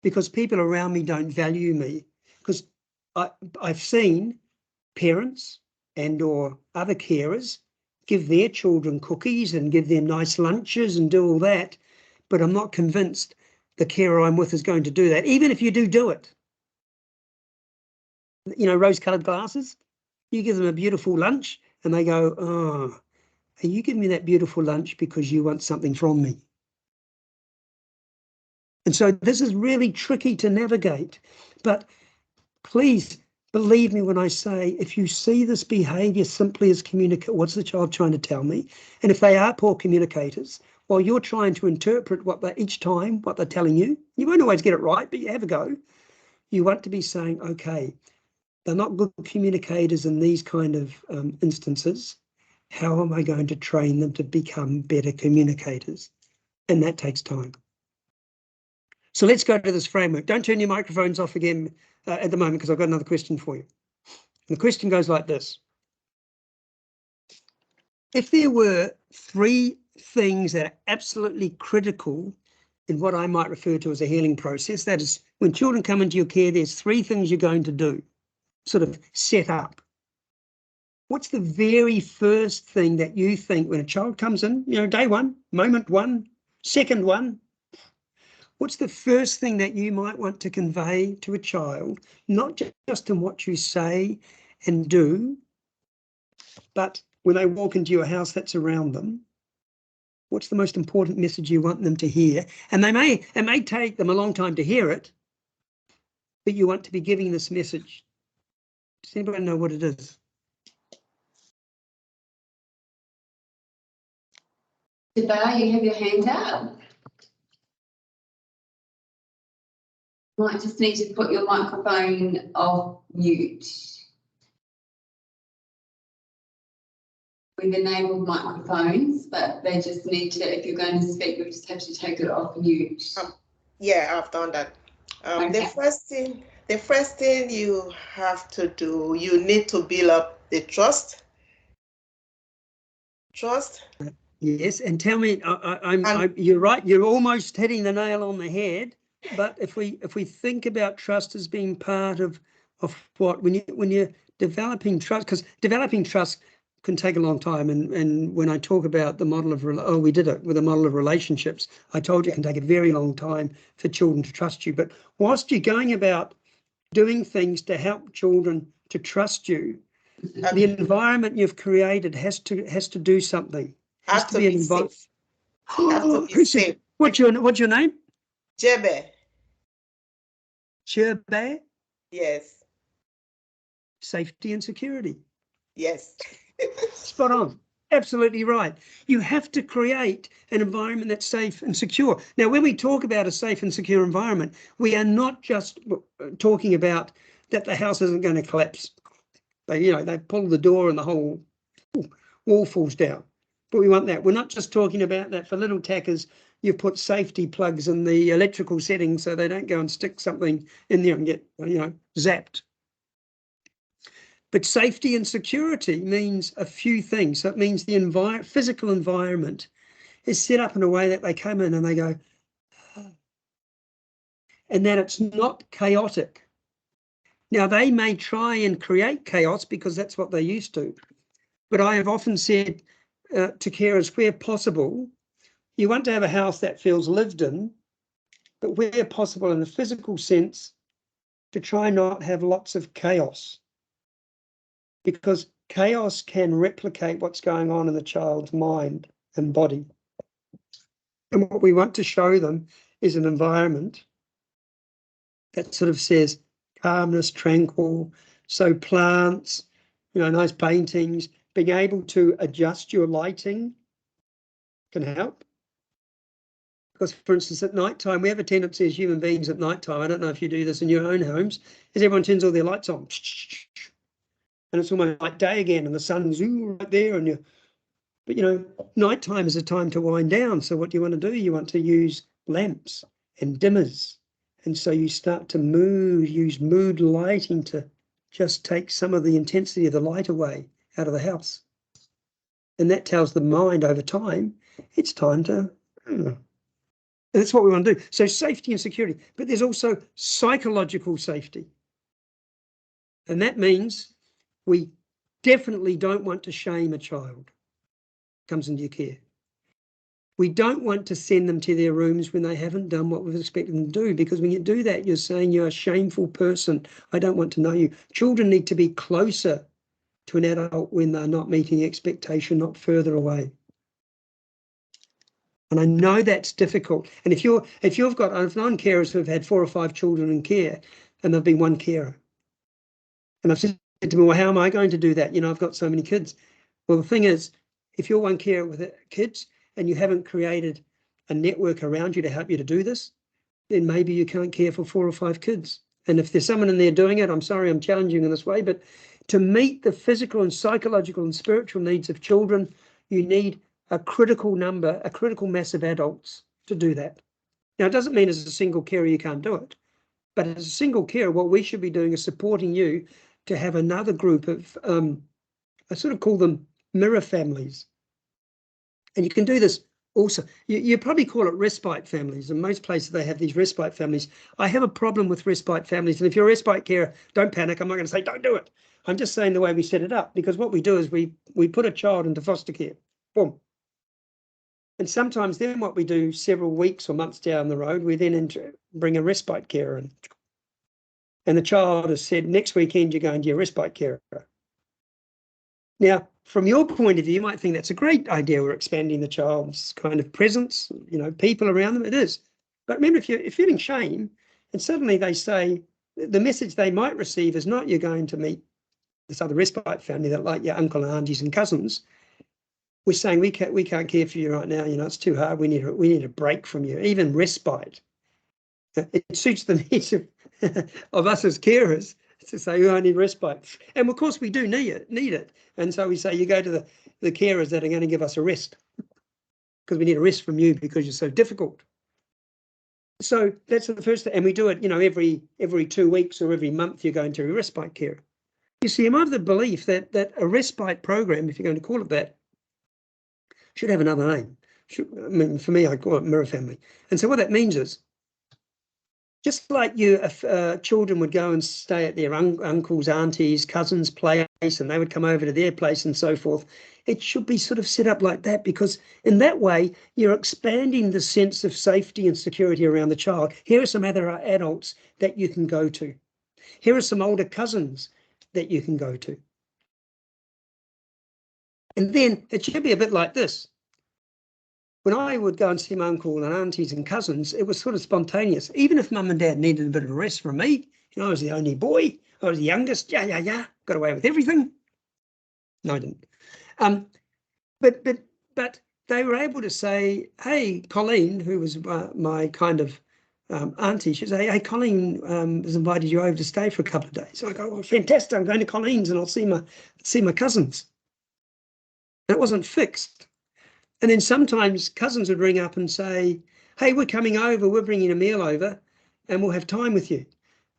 because people around me don't value me. Because I've seen parents and or other carers give their children cookies and give them nice lunches and do all that, but I'm not convinced the carer I'm with is going to do that, even if you do it. Rose-coloured glasses, you give them a beautiful lunch and they go, oh, are you giving me that beautiful lunch because you want something from me? And so this is really tricky to navigate, but please believe me when I say, if you see this behavior simply as what's the child trying to tell me? And if they are poor communicators, while you're trying to interpret what they're telling you, you won't always get it right, but you have a go. You want to be saying, okay, they're not good communicators in these kind of instances. How am I going to train them to become better communicators? And that takes time. So let's go to this framework. Don't turn your microphones off again at the moment because I've got another question for you. And the question goes like this. If there were 3 things that are absolutely critical in what I might refer to as a healing process, that is, when children come into your care, there's 3 things you're going to do, sort of set up. What's the very first thing that you think when a child comes in, day one, moment one, second one, what's the first thing that you might want to convey to a child, not just in what you say and do, but when they walk into your house that's around them? What's the most important message you want them to hear? And it may take them a long time to hear it, but you want to be giving this message. Does anybody know what it is? Debelle, you have your hand up. You might just need to put your microphone off mute. We've enabled microphones, but they just need to, if you're going to speak, you just have to take it off mute. Yeah, I've done that. Okay. The first thing you have to do, you need to build up the trust. Yes, and tell me, you're right. You're almost hitting the nail on the head. But if we think about trust as being part of what when you're developing trust, because developing trust can take a long time. And when I talk about the model of we did it with a model of relationships. I told you it can take a very long time for children to trust you. But whilst you're going about doing things to help children to trust you, the environment you've created has to do something. Has to be safe. Has to be safe. What's your name? Jebe. Jebe? Yes. Safety and security. Yes. Spot on. Absolutely right. You have to create an environment that's safe and secure. Now, when we talk about a safe and secure environment, we are not just talking about that the house isn't going to collapse. They pull the door and the whole wall falls down. But we want that. We're not just talking about that for little tackers. You've put safety plugs in the electrical settings so they don't go and stick something in there and get, zapped. But safety and security means a few things. So it means the physical environment is set up in a way that they come in and they go, and that it's not chaotic. Now, they may try and create chaos because that's what they're used to. But I have often said to carers, where possible, you want to have a house that feels lived in, but where possible in a physical sense, to try not have lots of chaos. Because chaos can replicate what's going on in the child's mind and body. And what we want to show them is an environment that sort of says calmness, tranquil. So plants, nice paintings, being able to adjust your lighting can help. Because, for instance, at night time, we have a tendency as human beings at night time, I don't know if you do this in your own homes, is everyone turns all their lights on. And it's almost like day again, and the sun's right there, and but nighttime is a time to wind down. So what do you want to do? You want to use lamps and dimmers. And so you start to use mood lighting to just take some of the intensity of the light away out of the house. And that tells the mind over time, it's time to, and that's what we want to do. So safety and security, but there's also psychological safety. And that means we definitely don't want to shame a child who comes into your care. We don't want to send them to their rooms when they haven't done what we've expected them to do, because when you do that, you're saying you're a shameful person. I don't want to know you. Children need to be closer to an adult when they're not meeting expectation, not further away. And I know that's difficult. And I've known carers who have had 4 or 5 children in care, and they've been one carer. And I've said to them, well, how am I going to do that? I've got so many kids. Well, the thing is, if you're one carer with kids and you haven't created a network around you to help you to do this, then maybe you can't care for 4 or 5 kids. And if there's someone in there doing it, I'm sorry I'm challenging in this way, but to meet the physical and psychological and spiritual needs of children, you need a critical mass of adults to do that. Now, it doesn't mean as a single carer you can't do it, but as a single carer, what we should be doing is supporting you to have another group of, I sort of call them mirror families. And you can do this also. You probably call it respite families. In most places, they have these respite families. I have a problem with respite families. And if you're a respite carer, don't panic. I'm not going to say, don't do it. I'm just saying the way we set it up, because what we do is we put a child into foster care. Boom. And sometimes then what we do several weeks or months down the road, we then bring a respite carer in. And the child has said, next weekend, you're going to your respite carer. Now, from your point of view, you might think that's a great idea. We're expanding the child's kind of presence, people around them. It is. But remember, if you're feeling shame, and suddenly they say, the message they might receive is not you're going to meet this other respite family that like your uncle and aunties and cousins. We're saying we can't care for you right now. It's too hard. We need a break from you. Even respite. It suits the needs of us as carers to say, oh, I need respite. And of course we do need it. And so we say, you go to the carers that are going to give us a rest, because we need a rest from you because you're so difficult. So that's the first thing. And we do it, every 2 weeks or every month you're going to a respite care. You see, I'm of the belief that a respite program, if you're going to call it that, should have another name. For me, I call it mirror family. And so what that means is, just like children would go and stay at their uncles, aunties, cousins' place, and they would come over to their place and so forth, it should be sort of set up like that, because in that way, you're expanding the sense of safety and security around the child. Here are some other adults that you can go to. Here are some older cousins that you can go to. And then it should be a bit like this. When I would go and see my uncle and aunties and cousins, it was sort of spontaneous. Even if mum and dad needed a bit of a rest from me, I was the only boy, I was the youngest, got away with everything. No, I didn't. But they were able to say, hey, Colleen, who was my kind of auntie, she'd say, hey, Colleen has invited you over to stay for a couple of days. So I go, well, fantastic, I'm going to Colleen's and I'll see my cousins. And it wasn't fixed. And then sometimes cousins would ring up and say, hey, we're coming over, we're bringing a meal over and we'll have time with you.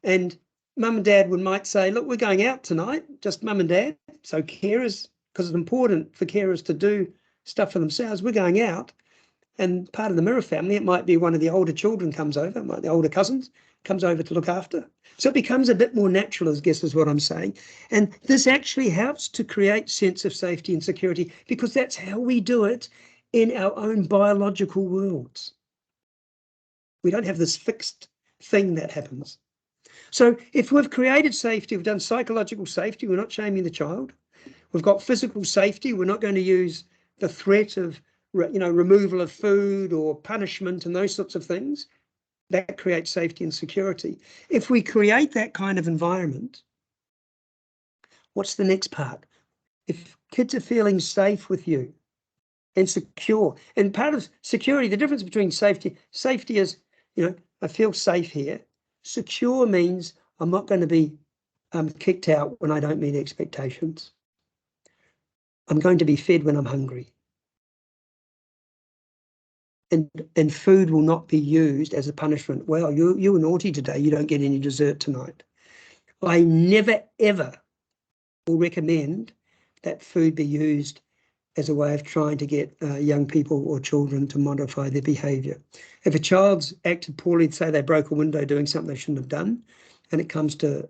And mum and dad might say, look, we're going out tonight, just mum and dad. So carers, because it's important for carers to do stuff for themselves, we're going out. And part of the Mirror family, it might be one of the older children comes over, the older cousins comes over to look after. So it becomes a bit more natural, I guess is what I'm saying. And this actually helps to create sense of safety and security, because that's how we do it in our own biological worlds. We don't have this fixed thing that happens. So if we've created safety, we've done psychological safety, we're not shaming the child. We've got physical safety, we're not going to use the threat of removal of food or punishment and those sorts of things. That creates safety and security. If we create that kind of environment, what's the next part? If kids are feeling safe with you and secure, and part of security, the difference between safety is, I feel safe here. Secure means I'm not going to be kicked out when I don't meet expectations. I'm going to be fed when I'm hungry. And food will not be used as a punishment. Well, you were naughty today, you don't get any dessert tonight. I never, ever will recommend that food be used as a way of trying to get young people or children to modify their behaviour. If a child's acted poorly, say they broke a window doing something they shouldn't have done, and it comes to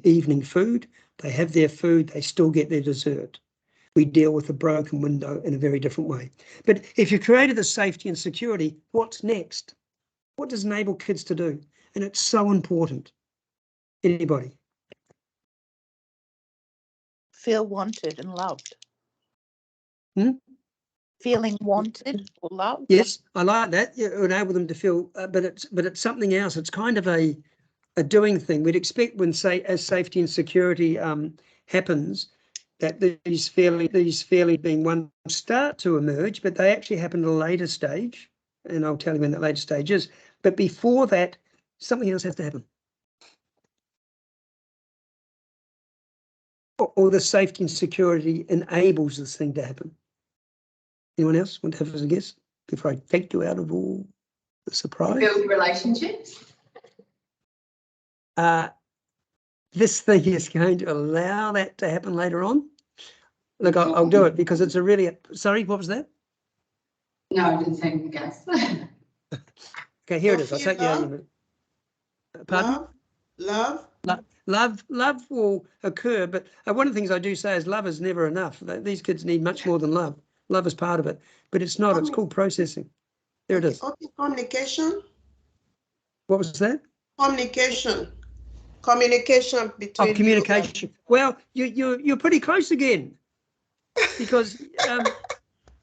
evening food, they have their food, they still get their dessert. We deal with the broken window in a very different way. But if you created the safety and security, what's next? What does it enable kids to do? And it's so important. Anybody? Feel wanted and loved. Hmm? Feeling wanted or loved. Yes, I like that. You enable them to feel, but it's something else. It's kind of a doing thing. We'd expect when, say, as safety and security happens, that these fairly being one start to emerge, but they actually happen at a later stage, and I'll tell you when that later stage is. But before that, something else has to happen. Or the safety and security enables this thing to happen. Anyone else want to have a guess before I take you out of all the surprise? Build relationships. This thing is going to allow that to happen later on. Look, I'll do it because it's a really, sorry, what was that? No, I didn't say anything else. Okay, here it is. I'll take the argument. Pardon? Love will occur, but one of the things I do say is love is never enough. These kids need much more than love. Love is part of it, but it's not. It's called processing. There it is. Okay, communication. What was that? Communication between communication. Well, you're pretty close again, because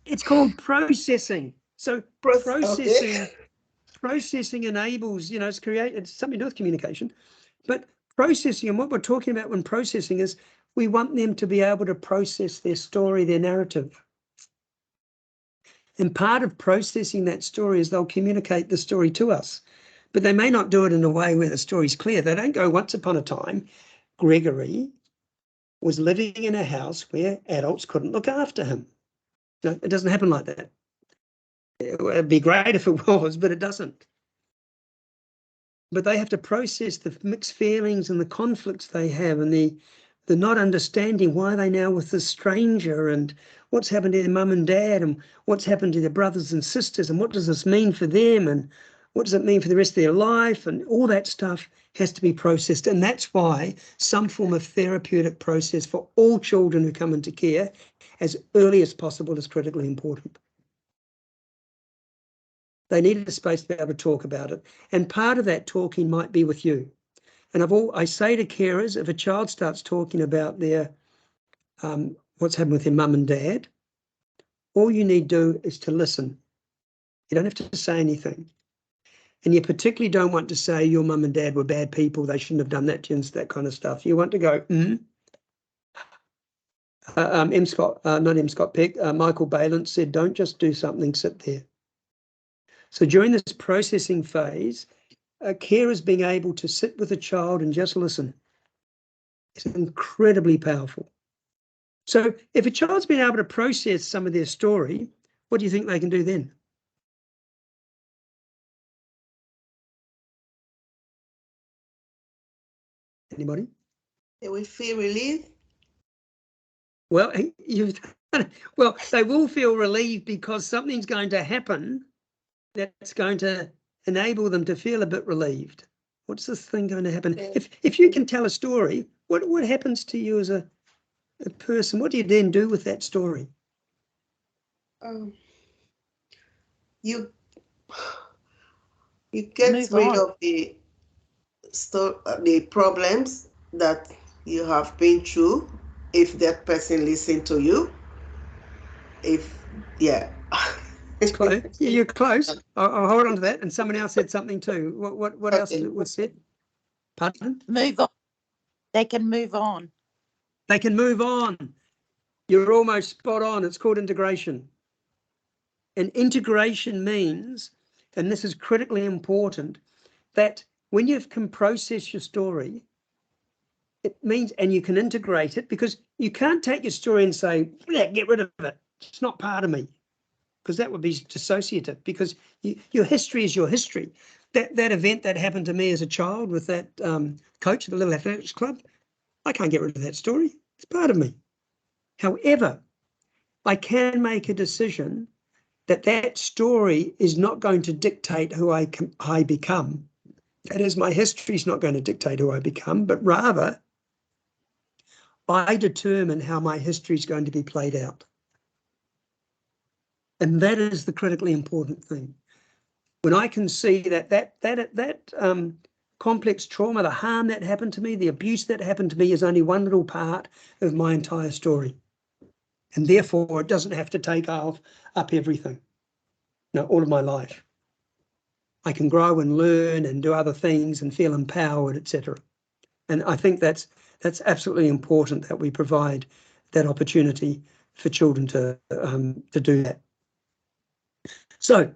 it's called processing. So processing enables, it's something to do with communication, but processing, and what we're talking about when processing is we want them to be able to process their story, their narrative. And part of processing that story is they'll communicate the story to us, but they may not do it in a way where the story's clear. They don't go, once upon a time, Gregory was living in a house where adults couldn't look after him. No, it doesn't happen like that. It'd be great if it was, but it doesn't. But they have to process the mixed feelings and the conflicts they have, and the not understanding why they now with this stranger, and what's happened to their mum and dad, and what's happened to their brothers and sisters, and what does this mean for them, and what does it mean for the rest of their life, and all that stuff has to be processed. And that's why some form of therapeutic process for all children who come into care as early as possible is critically important. They need a space to be able to talk about it. And part of that talking might be with you. And I say to carers, if a child starts talking about their what's happened with their mum and dad, all you need to do is to listen. You don't have to say anything. And you particularly don't want to say your mum and dad were bad people, they shouldn't have done that to you, that kind of stuff. You want to go, Scott Peck, Michael Balin said, don't just do something, sit there. So during this processing phase, carers being able to sit with a child and just listen is incredibly powerful. So if a child's been able to process some of their story, what do you think they can do then? Anybody? They will feel relief. Well, well, they will feel relieved because something's going to happen that's going to enable them to feel a bit relieved. What's this thing going to happen? If you can tell a story, what happens to you as a person? What do you then do with that story? You get Move rid on. of the problems that you have been through if that person listens to you. It's close. You're close. I'll hold on to that. And someone else said something too. What else Okay. was said? Pardon? Move on. They can move on. They can move on. You're almost spot on. It's called integration. And integration means, and this is critically important, that when you can process your story, it means, and you can integrate it, because you can't take your story and say, yeah, get rid of it. It's not part of me, because that would be dissociative, because your history is your history. That event that happened to me as a child with that coach at the Little Athletics Club, I can't get rid of that story. It's part of me. However, I can make a decision that that story is not going to dictate who I become. That is, my history is not going to dictate who I become, but rather I determine how my history is going to be played out. And that is the critically important thing. When I can see that complex trauma, the harm that happened to me, the abuse that happened to me is only one little part of my entire story. And therefore, it doesn't have to take up everything, all of my life. I can grow and learn and do other things and feel empowered, etc. And I think that's absolutely important, that we provide that opportunity for children to do that. So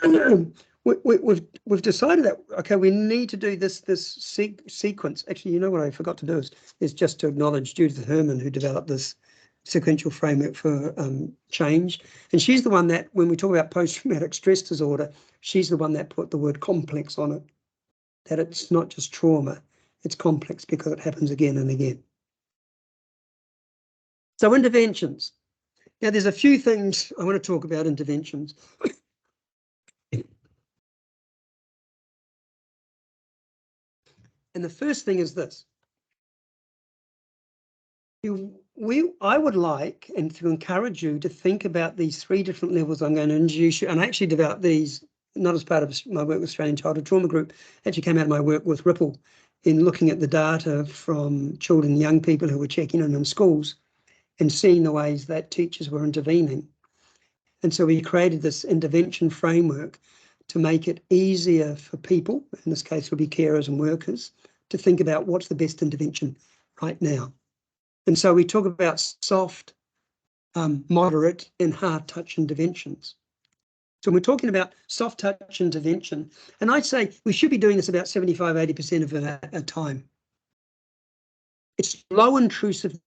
we've decided that, okay, we need to do this sequence. Actually, you know what I forgot to do is just to acknowledge Judith Herman, who developed this sequential framework for change. And she's the one that, when we talk about post-traumatic stress disorder, she's the one that put the word complex on it, that it's not just trauma, it's complex because it happens again and again. So interventions. Now, there's a few things I want to talk about interventions. And the first thing is this. I would like and to encourage you to think about these 3 different levels I'm going to introduce you. And I actually developed these not as part of my work with Australian Childhood Trauma Group, actually came out of my work with Ripple in looking at the data from children and young people who were checking in schools and seeing the ways that teachers were intervening. And so we created this intervention framework to make it easier for people, in this case would be carers and workers, to think about what's the best intervention right now. And so we talk about soft, moderate and hard touch interventions. So we're talking about soft touch intervention, and I'd say we should be doing this about 75, 80% of our time. It's low intrusiveness.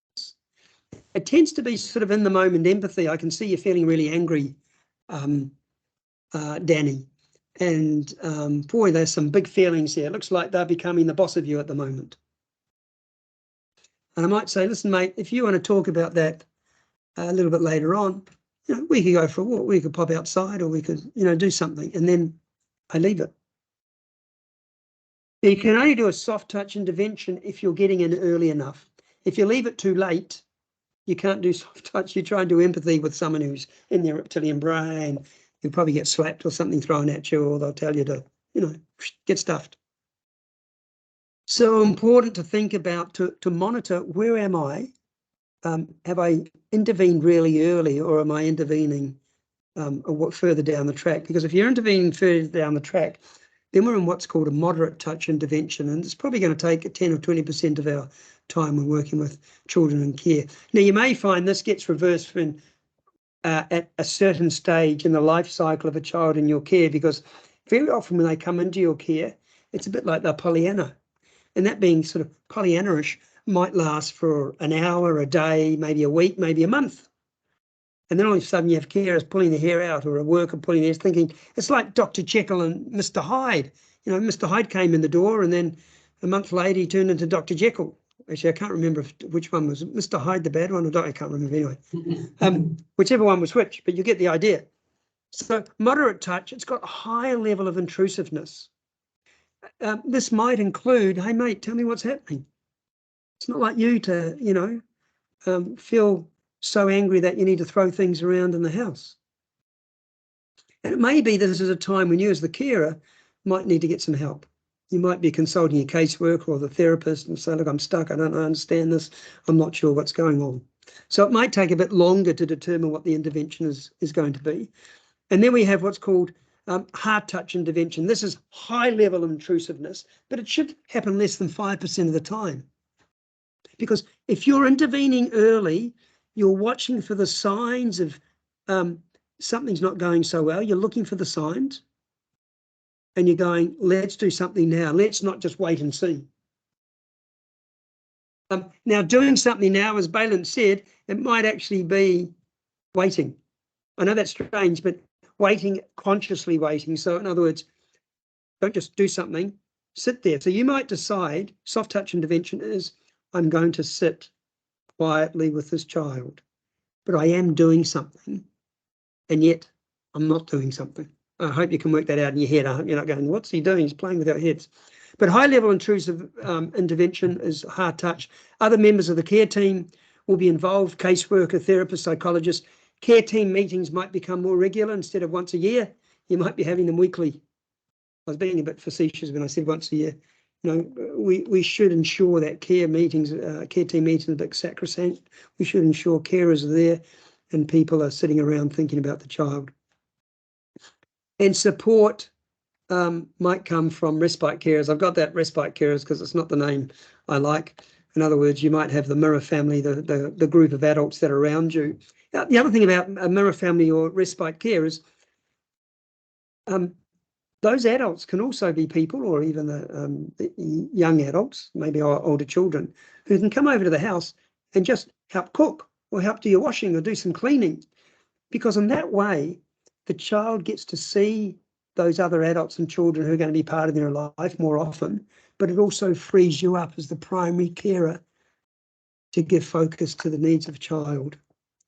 It tends to be sort of in the moment empathy. I can see you feeling really angry, Danny. And boy, there's some big feelings here. It looks like they're becoming the boss of you at the moment. And I might say, listen, mate, if you want to talk about that a little bit later on, we could go for a walk, we could pop outside, or we could, do something. And then I leave it. You can only do a soft touch intervention if you're getting in early enough. If you leave it too late, you can't do soft touch. You try and do empathy with someone who's in their reptilian brain. You'll probably get slapped or something thrown at you, or they'll tell you to, get stuffed. So important to think about, to monitor, where am I? Have I intervened really early, or am I intervening further down the track? Because if you're intervening further down the track, then we're in what's called a moderate touch intervention, and it's probably going to take 10 or 20% of our time when working with children in care. Now, you may find this gets reversed when at a certain stage in the life cycle of a child in your care, because very often when they come into your care, it's a bit like they're Pollyanna. And that being sort of Pollyanna-ish might last for an hour, a day, maybe a week, maybe a month. And then all of a sudden you have carers pulling their hair out, or a worker pulling their hair, thinking it's like Dr. Jekyll and Mr. Hyde. You know, Mr. Hyde came in the door, and then a month later he turned into Dr. Jekyll. Actually, I can't remember which one was Mr. Hyde, the bad one, or I can't remember anyway. Whichever one was which, but you get the idea. So moderate touch, it's got a higher level of intrusiveness. This might include, hey mate, tell me what's happening. It's not like you to, you know, feel so angry that you need to throw things around in the house. And it may be this is a time when you as the carer might need to get some help. You might be consulting your caseworker or the therapist and say, look, I'm stuck, I don't understand this, I'm not sure what's going on. So it might take a bit longer to determine what the intervention is going to be. And then we have what's called hard touch intervention. This is high level intrusiveness, but it should happen less than 5% of the time. Because if you're intervening early, you're watching for the signs of something's not going so well. You're looking for the signs and you're going, let's do something now. Let's not just wait and see. Now, doing something now, as Balin said, it might actually be waiting. I know that's strange, but waiting, consciously waiting. So in other words, don't just do something, sit there. So you might decide, soft touch intervention is, I'm going to sit quietly with this child, but I am doing something, and yet I'm not doing something. I hope you can work that out in your head. I hope you're not going, what's he doing? He's playing with our heads. But high-level intrusive intervention is hard touch. Other members of the care team will be involved, caseworker, therapist, psychologist. Care team meetings might become more regular instead of once a year. You might be having them weekly. I was being a bit facetious when I said once a year. You know, we should ensure that care team meetings are a bit sacrosanct. We should ensure carers are there and people are sitting around thinking about the child. And support might come from respite carers. I've got that respite carers because it's not the name I like. In other words, you might have the mirror family, the group of adults that are around you. Now, the other thing about a mirror family or respite care is those adults can also be people, or even the young adults, maybe our older children, who can come over to the house and just help cook or help do your washing or do some cleaning. Because in that way, the child gets to see those other adults and children who are going to be part of their life more often, but it also frees you up as the primary carer to give focus to the needs of a child.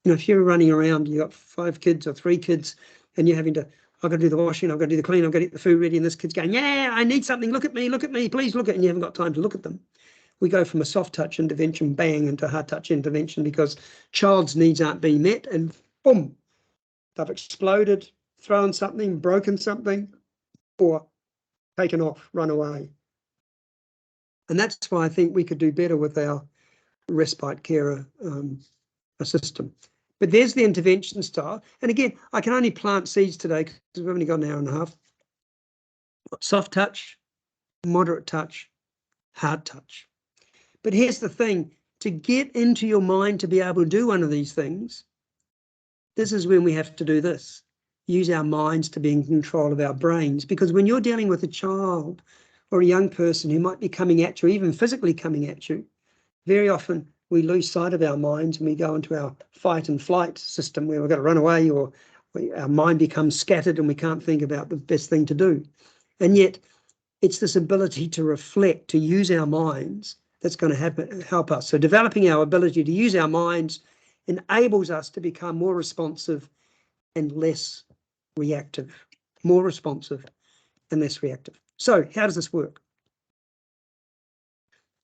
You know, if you're running around, you've got 5 kids or 3 kids, and you're having to, I've got to do the washing, I've got to do the cleaning, I've got to get the food ready, and this kid's going, yeah, I need something, look at me, please look at it, and you haven't got time to look at them. We go from a soft touch intervention, bang, into hard touch intervention because child's needs aren't being met, and boom, they've exploded, thrown something, broken something, or taken off, run away. And that's why I think we could do better with our respite carer system. But there's the intervention style. And again, I can only plant seeds today because we've only got an hour and a half. Soft touch, moderate touch, hard touch. But here's the thing, to get into your mind to be able to do one of these things, this is when we have to do this. Use our minds to be in control of our brains. Because when you're dealing with a child or a young person who might be coming at you, even physically coming at you, very often we lose sight of our minds and we go into our fight and flight system where we've got to run away, or our mind becomes scattered and we can't think about the best thing to do. And yet it's this ability to reflect, to use our minds, that's going to help us. So developing our ability to use our minds enables us to become more responsive and less reactive, more responsive and less reactive. So how does this work?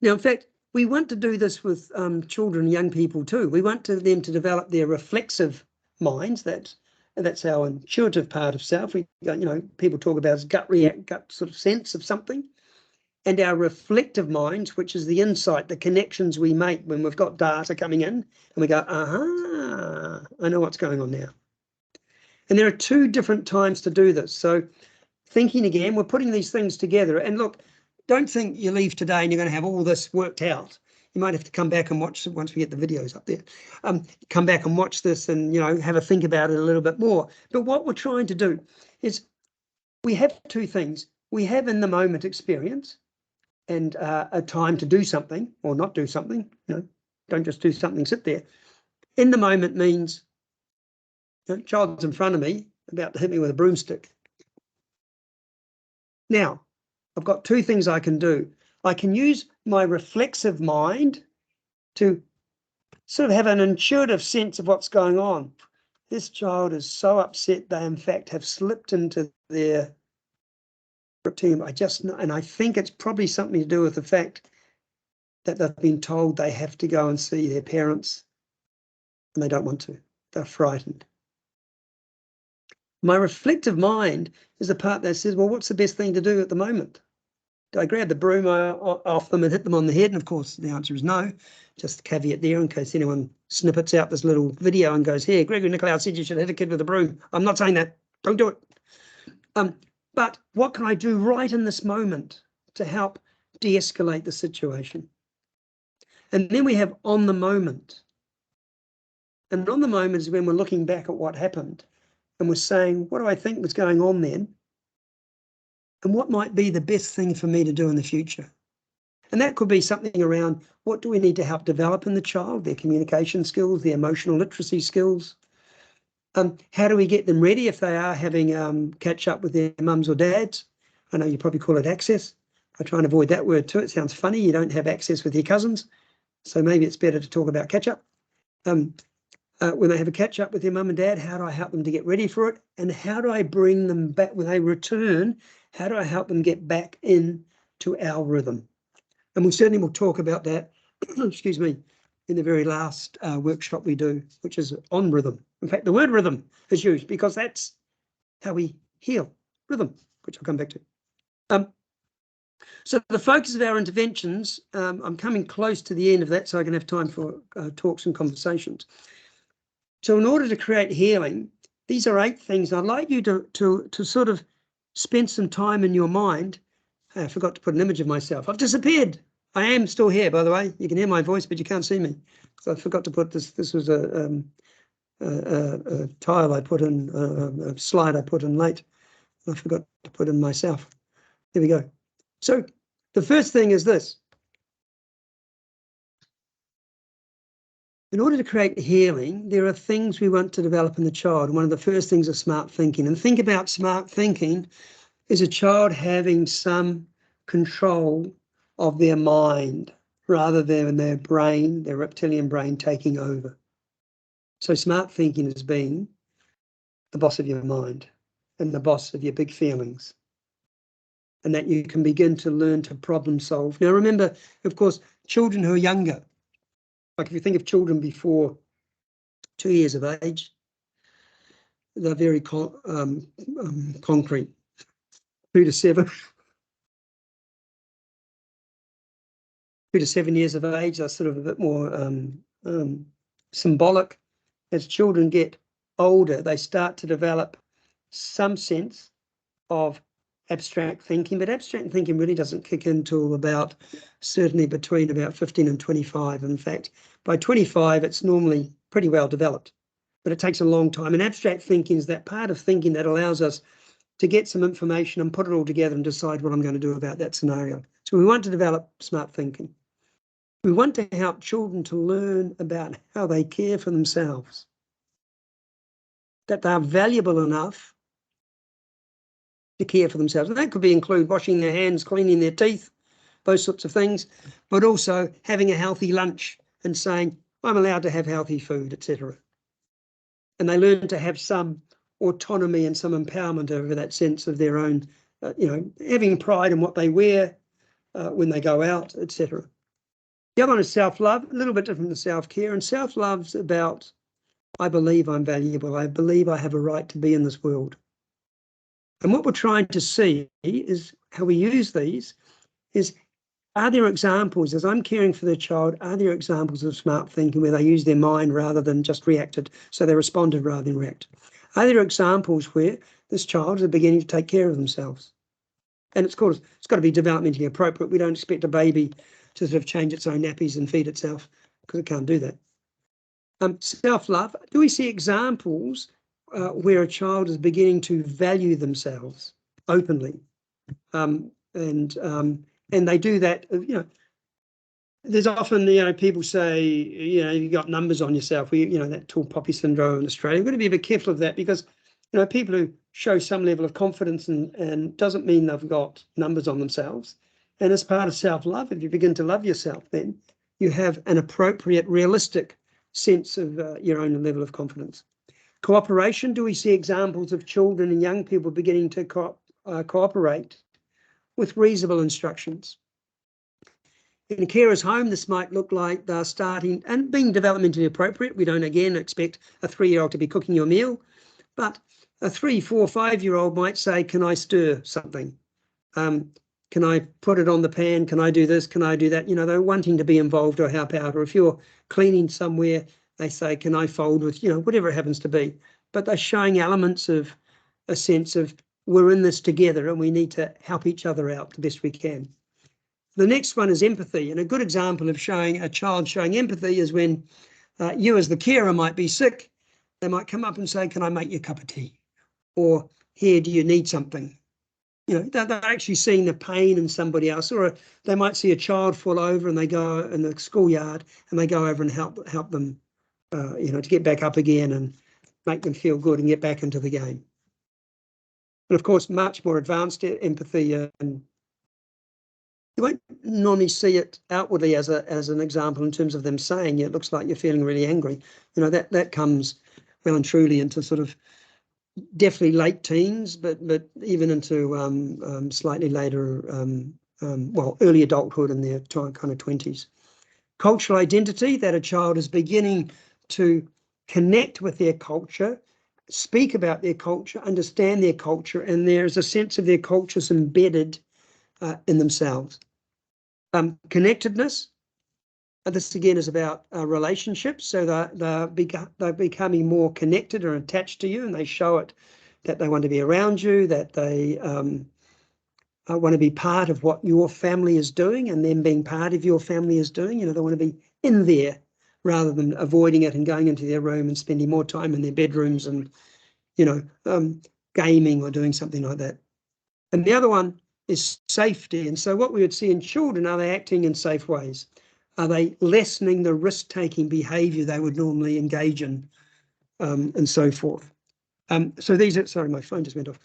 Now, in fact, we want to do this with children and young people too. We want them to develop their reflexive minds. That's our intuitive part of self. We, you know, people talk about as gut sort of sense of something. And our reflective minds, which is the insight, the connections we make when we've got data coming in, and we go, aha, I know what's going on now. And there are 2 different times to do this. So thinking again, we're putting these things together. And look, don't think you leave today and you're going to have all this worked out. You might have to come back and watch once we get the videos up there. Come back and watch this and, you know, have a think about it a little bit more. But what we're trying to do is we have 2 things. We have in the moment experience, and a time to do something or not do something. Don't just do something, sit there. In the moment means child's in front of me, about to hit me with a broomstick. Now, I've got two things I can do. I can use my reflexive mind to sort of have an intuitive sense of what's going on. This child is so upset they in fact have slipped into their team. I just know, and I think it's probably something to do with the fact that they've been told they have to go and see their parents and they don't want to. They're frightened. My reflective mind is the part that says, well, what's the best thing to do at the moment? Do I grab the broom off them and hit them on the head? And of course, the answer is no. Just a caveat there in case anyone snippets out this little video and goes, here, Gregory Nicolau said you should hit a kid with a broom. I'm not saying that. Don't do it. But what can I do right in this moment to help de-escalate the situation? And then we have on the moment. And on the moment is when we're looking back at what happened and we're saying, what do I think was going on then? And what might be the best thing for me to do in the future? And that could be something around what do we need to help develop in the child, their communication skills, their emotional literacy skills. How do we get them ready if they are having catch up with their mums or dads? I know you probably call it access. I try and avoid that word too. It sounds funny. You don't have access with your cousins. So maybe it's better to talk about catch up. When they have a catch up with their mum and dad, how do I help them to get ready for it? And how do I bring them back when they return? How do I help them get back into our rhythm? And we certainly will talk about that, excuse me, in the very last workshop we do, which is on rhythm. In fact, the word rhythm is used because that's how we heal, rhythm, which I'll come back to. So the focus of our interventions, I'm coming close to the end of that so I can have time for talks and conversations. So in order to create healing, these are 8 things. I'd like you to sort of spend some time in your mind. I forgot to put an image of myself. I've disappeared. I am still here, by the way. You can hear my voice, but you can't see me. So I forgot to put this. This was a tile I put in, a slide I put in late. I forgot to put in myself. There we go. So the first thing is this. In order to create healing, there are things we want to develop in the child. One of the first things is smart thinking. And think about smart thinking as a child having some control of their mind rather than their brain, their reptilian brain taking over. So smart thinking is being the boss of your mind and the boss of your big feelings, and that you can begin to learn to problem solve. Now, remember, of course, children who are younger, like if you think of children before 2 years of age, they're very concrete. 2 to 7. 2 to 7 years of age are sort of a bit more symbolic. As children get older, they start to develop some sense of abstract thinking, but abstract thinking really doesn't kick in till about, certainly between about 15 and 25. In fact, by 25, it's normally pretty well developed, but it takes a long time. And abstract thinking is that part of thinking that allows us to get some information and put it all together and decide what I'm going to do about that scenario. So we want to develop smart thinking. We want to help children to learn about how they care for themselves, that they're valuable enough to care for themselves. And that could include washing their hands, cleaning their teeth, those sorts of things, but also having a healthy lunch and saying, I'm allowed to have healthy food, etc. And they learn to have some autonomy and some empowerment over that sense of their own, having pride in what they wear when they go out, etc. The other one is self-love, a little bit different than self-care. And self-love's about, I believe I'm valuable. I believe I have a right to be in this world. And what we're trying to see is how we use these is, are there examples, as I'm caring for the child, are there examples of smart thinking where they use their mind rather than just reacted? So they responded rather than reacted. Are there examples where this child is beginning to take care of themselves? And it's got to be developmentally appropriate. We don't expect a baby to sort of change its own nappies and feed itself because it can't do that. Self-love, do we see examples where a child is beginning to value themselves openly and And they do that, there's often, people say, you got numbers on yourself. That tall poppy syndrome in Australia. We've got to be a bit careful of that because, people who show some level of confidence and doesn't mean they've got numbers on themselves. And as part of self-love, if you begin to love yourself, then you have an appropriate, realistic sense of your own level of confidence. Cooperation. Do we see examples of children and young people beginning to cooperate with reasonable instructions? In a carer's home, this might look like they're starting and being developmentally appropriate. We don't, again, expect a 3-year-old to be cooking your meal, but a 3, 4, 5-year-old might say, can I stir something? Can I put it on the pan? Can I do this? Can I do that? They're wanting to be involved or help out. Or if you're cleaning somewhere, they say, can I fold with, whatever it happens to be. But they're showing elements of a sense of we're in this together and we need to help each other out the best we can. The next one is empathy. And a good example of a child showing empathy is when you as the carer might be sick. They might come up and say, can I make you a cup of tea? Or here, do you need something? They're actually seeing the pain in somebody else. Or they might see a child fall over and they go in the schoolyard and they go over and help them, to get back up again and make them feel good and get back into the game. And of course, much more advanced empathy, and you won't normally see it outwardly as an example in terms of them saying, it looks like you're feeling really angry. That comes well and truly into sort of definitely late teens, but even into slightly later, early adulthood in their kind of 20s. Cultural identity, that a child is beginning to connect with their culture, speak about their culture, understand their culture, and there's a sense of their cultures embedded in themselves. Connectedness, this again is about relationships, so they're becoming more connected or attached to you, and they show it that they want to be around you, that they want to be part of what your family is doing, and them being part of your family is doing. They want to be in there rather than avoiding it and going into their room and spending more time in their bedrooms and gaming or doing something like that. And the other one is safety. And so what we would see in children, are they acting in safe ways? Are they lessening the risk-taking behaviour they would normally engage in, and so forth? So these are, sorry, my phone just went off.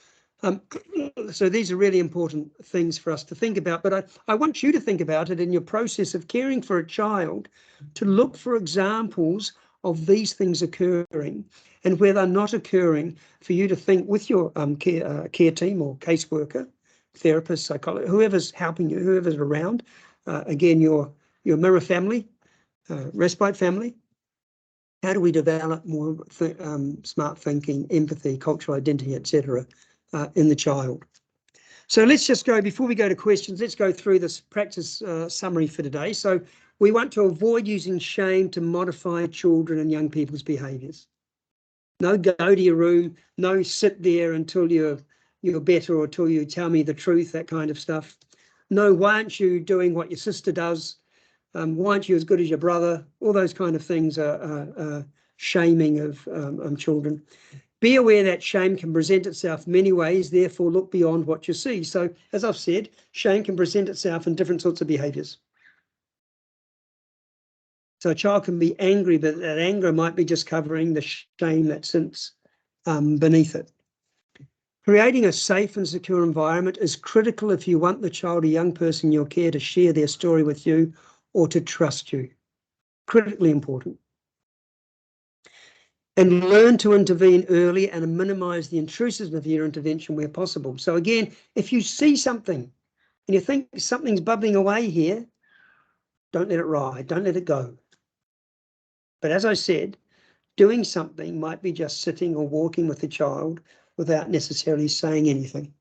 So these are really important things for us to think about, but I want you to think about it in your process of caring for a child, to look for examples of these things occurring, and where they're not occurring, for you to think with your care team or caseworker, therapist, psychologist, whoever's helping you, whoever's around, again, your mirror family, respite family. How do we develop more smart thinking, empathy, cultural identity, etc., in the child? So let's just go, before we go to questions, let's go through this practice summary for today. So we want to avoid using shame to modify children and young people's behaviours. No go to your room, no sit there until you're better or until you tell me the truth, that kind of stuff. No, why aren't you doing what your sister does? Why aren't you as good as your brother? All those kind of things are shaming of children. Be aware that shame can present itself many ways, therefore look beyond what you see. So as I've said, shame can present itself in different sorts of behaviours. So a child can be angry, but that anger might be just covering the shame that sits beneath it. Creating a safe and secure environment is critical if you want the child or young person in your care to share their story with you or to trust you. Critically important. And learn to intervene early and minimise the intrusiveness of your intervention where possible. So again, if you see something and you think something's bubbling away here, don't let it ride, don't let it go. But as I said, doing something might be just sitting or walking with the child without necessarily saying anything.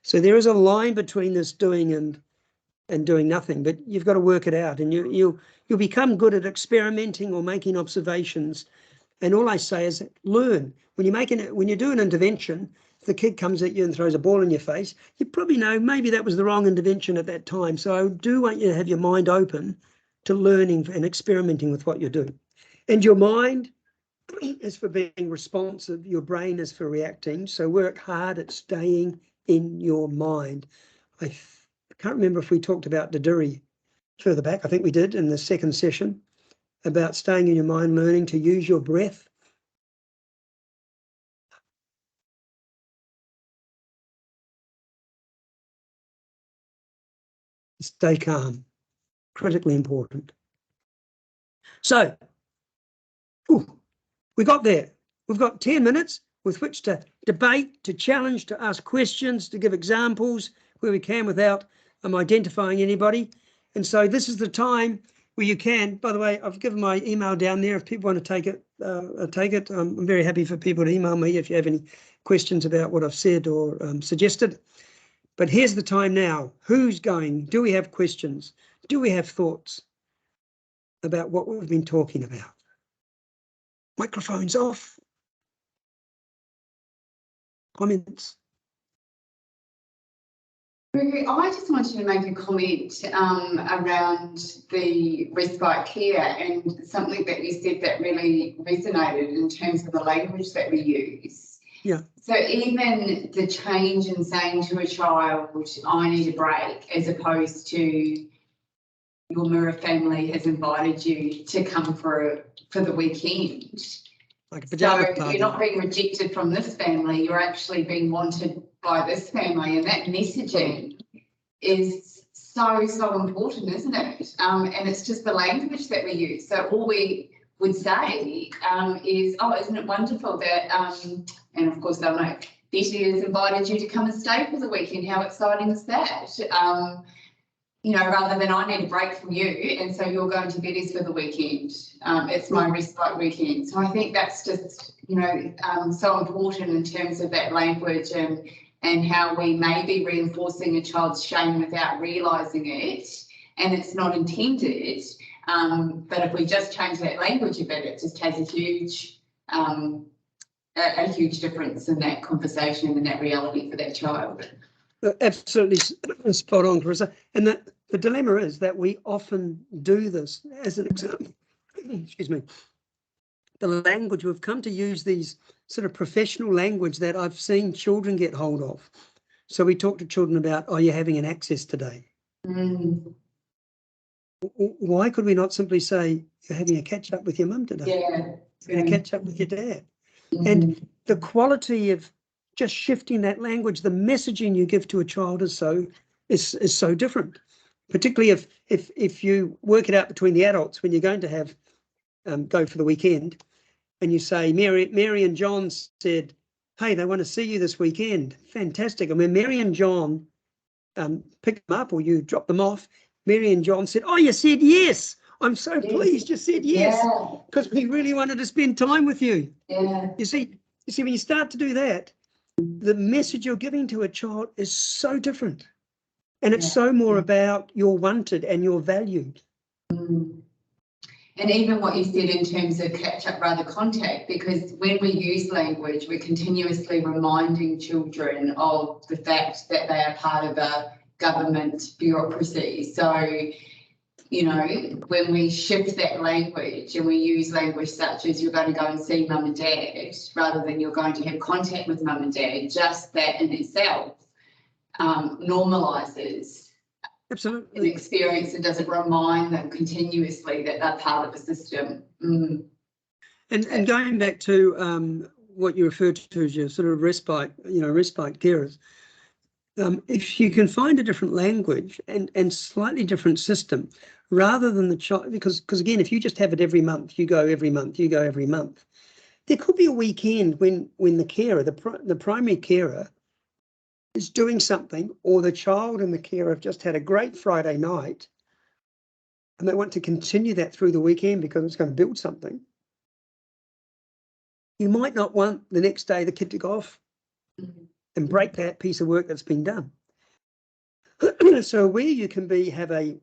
So there is a line between this doing and doing nothing, but you've got to work it out, and you'll become good at experimenting or making observations. And all I say is learn. When you do an intervention, if the kid comes at you and throws a ball in your face, you probably know maybe that was the wrong intervention at that time. So I do want you to have your mind open to learning and experimenting with what you're doing. And your mind is for being responsive. Your brain is for reacting. So work hard at staying in your mind. I can't remember if we talked about Didiri further back. I think we did in the second session about staying in your mind, learning to use your breath. Stay calm, critically important. So, we got there. We've got 10 minutes with which to debate, to challenge, to ask questions, to give examples where we can without identifying anybody. And so this is the time where you can, by the way, I've given my email down there if people want to take it, take it. I'm very happy for people to email me if you have any questions about what I've said or suggested. But here's the time now. Who's going? Do we have questions? Do we have thoughts about what we've been talking about? Microphones off. Comments? I just wanted to make a comment around the respite care and something that you said that really resonated in terms of the language that we use. Yeah. So even the change in saying to a child, I need a break, as opposed to your mirror family has invited you to come for the weekend. Like a pajama so party. You're not being rejected from this family, you're actually being wanted by this family, and that messaging is so important, isn't it? And it's just the language that we use. So all we would say is, oh, isn't it wonderful that, and of course they'll know, Betty has invited you to come and stay for the weekend. How exciting is that? You know, rather than I need a break from you, and so you're going to Betty's for the weekend. It's my respite weekend. So I think that's just, you know, so important in terms of that language and how we may be reinforcing a child's shame without realising it, and it's not intended. But if we just change that language a bit, it just has a huge difference in that conversation and that reality for that child. Absolutely spot on, Carissa. And the dilemma is that we often do this as an example. Excuse me. The language, we've come to use these sort of professional language that I've seen children get hold of. So we talk to children about, oh, you're having an access today. Mm. Why could we not simply say, you're having a catch up with your mum today? Yeah. You're going to catch up with your dad. Mm. And the quality of just shifting that language, the messaging you give to a child is so different. Particularly if you work it out between the adults when you're going to have go for the weekend, and you say, Mary and John said, hey, they want to see you this weekend. Fantastic. And when Mary and John pick them up or you drop them off, Mary and John said, oh, you said yes. I'm so pleased you said yes, because we really wanted to spend time with you. Yeah. You see, when you start to do that, the message you're giving to a child is so different. And it's so more about you're wanted and you're valued. Mm. And even what you said in terms of catch up rather contact, because when we use language, we're continuously reminding children of the fact that they are part of a government bureaucracy. So, you know, when we shift that language and we use language such as you're going to go and see mum and dad, rather than you're going to have contact with mum and dad, just that in itself normalises an experience and doesn't remind them continuously that they're part of the system. Mm. And going back to what you referred to as your sort of respite carers, if you can find a different language and slightly different system, rather than the child, because again, if you just have it every month, you go every month, there could be a weekend when the carer, the primary carer, is doing something, or the child and the carer have just had a great Friday night and they want to continue that through the weekend because it's going to build something. You might not want the next day the kid to go off and break that piece of work that's been done. So where you can have a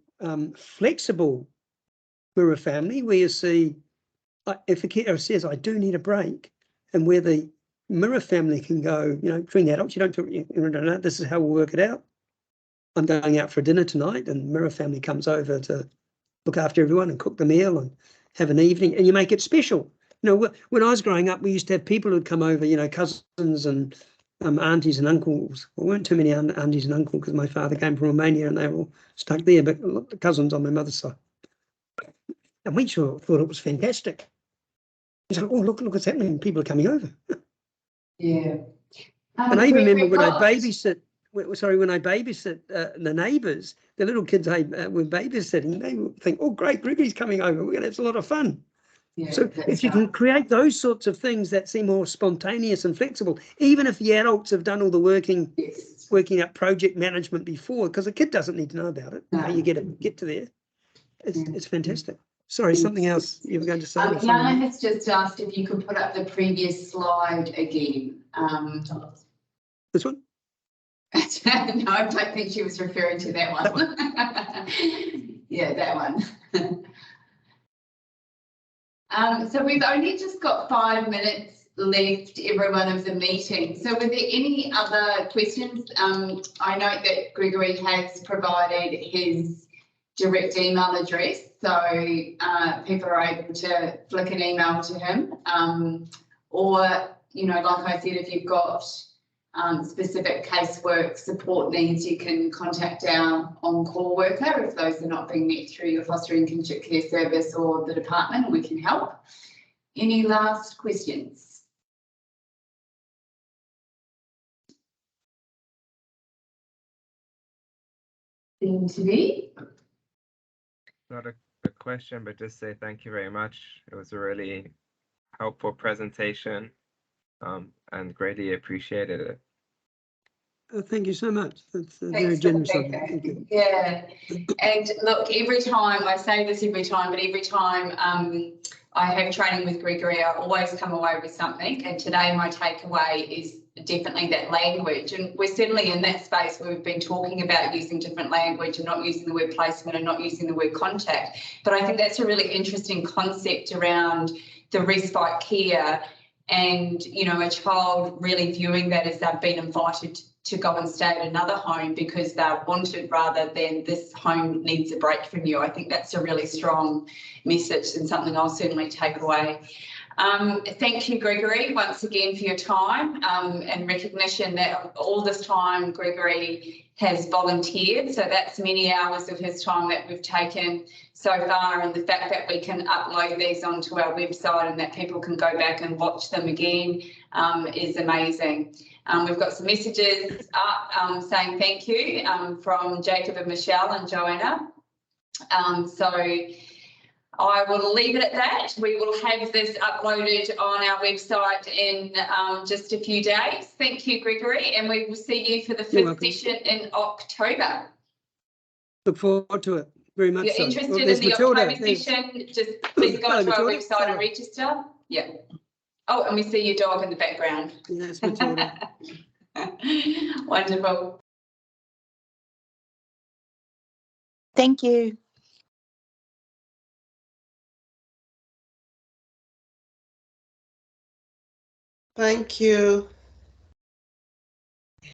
flexible mirror family, where you see, if a carer says, I do need a break, and where the mirror family can go, you know, between the adults, you don't talk, this is how we'll work it out. I'm going out for dinner tonight, and mirror family comes over to look after everyone and cook the meal and have an evening, and you make it special. You know, when I was growing up, we used to have people who'd come over, you know, cousins and aunties and uncles. There weren't too many aunties and uncles because my father came from Romania and they were all stuck there, but a lot of cousins on my mother's side. And we sure thought it was fantastic. It's like, oh, look what's happening. People are coming over. Yeah. And I even remember we've when I got- babysit, when I babysit the neighbours, the little kids I were babysitting, they would think, oh, great, Gregory's coming over. We're going to have a lot of fun. Yeah, So that's if you right. can create those sorts of things that seem more spontaneous and flexible, even if the adults have done all the working up project management before, because a kid doesn't need to know about it. No. How you get to there. Yeah. It's fantastic. Sorry, something else you were going to say? or something? Yana has just asked if you could put up the previous slide again. This one? No, I don't think she was referring to that one. Yeah, that one. So we've only just got 5 minutes left, everyone, of the meeting. So were there any other questions? I note that Gregory has provided his direct email address, so people are able to flick an email to him. Or, you know, like I said, if you've got specific casework support needs, you can contact our on-call worker if those are not being met through your fostering kinship care service or the department, and we can help. Any last questions? Seem to be. Not a question, but just say thank you very much. It was a really helpful presentation, and greatly appreciated it. Thank you so much. That's Thanks very for generous the of you. feedback. Thank you. Yeah, and look, every time, I say this every time, but every time I have training with Gregory, I always come away with something. And today my takeaway is definitely that language. And we're certainly in that space where we've been talking about using different language and not using the word placement and not using the word contact. But I think that's a really interesting concept around the respite care and, you know, a child really viewing that as they've been invited to go and stay at another home because they're wanted rather than this home needs a break from you. I think that's a really strong message and something I'll certainly take away. Thank you, Gregory, once again for your time and recognition that all this time Gregory has volunteered. So that's many hours of his time that we've taken so far, and the fact that we can upload these onto our website and that people can go back and watch them again is amazing. We've got some messages up saying thank you from Jacob and Michelle and Joanna. So I will leave it at that. We will have this uploaded on our website in just a few days. Thank you, Gregory, and we will see you for the fifth session in October. Look forward to it very much. If you're so. interested There's in the Matilda. October session, just please go to our Matilda, website and register. Yeah. Oh, and we see your dog in the background. Yeah, that's Matilda. Wonderful. Thank you. Thank you.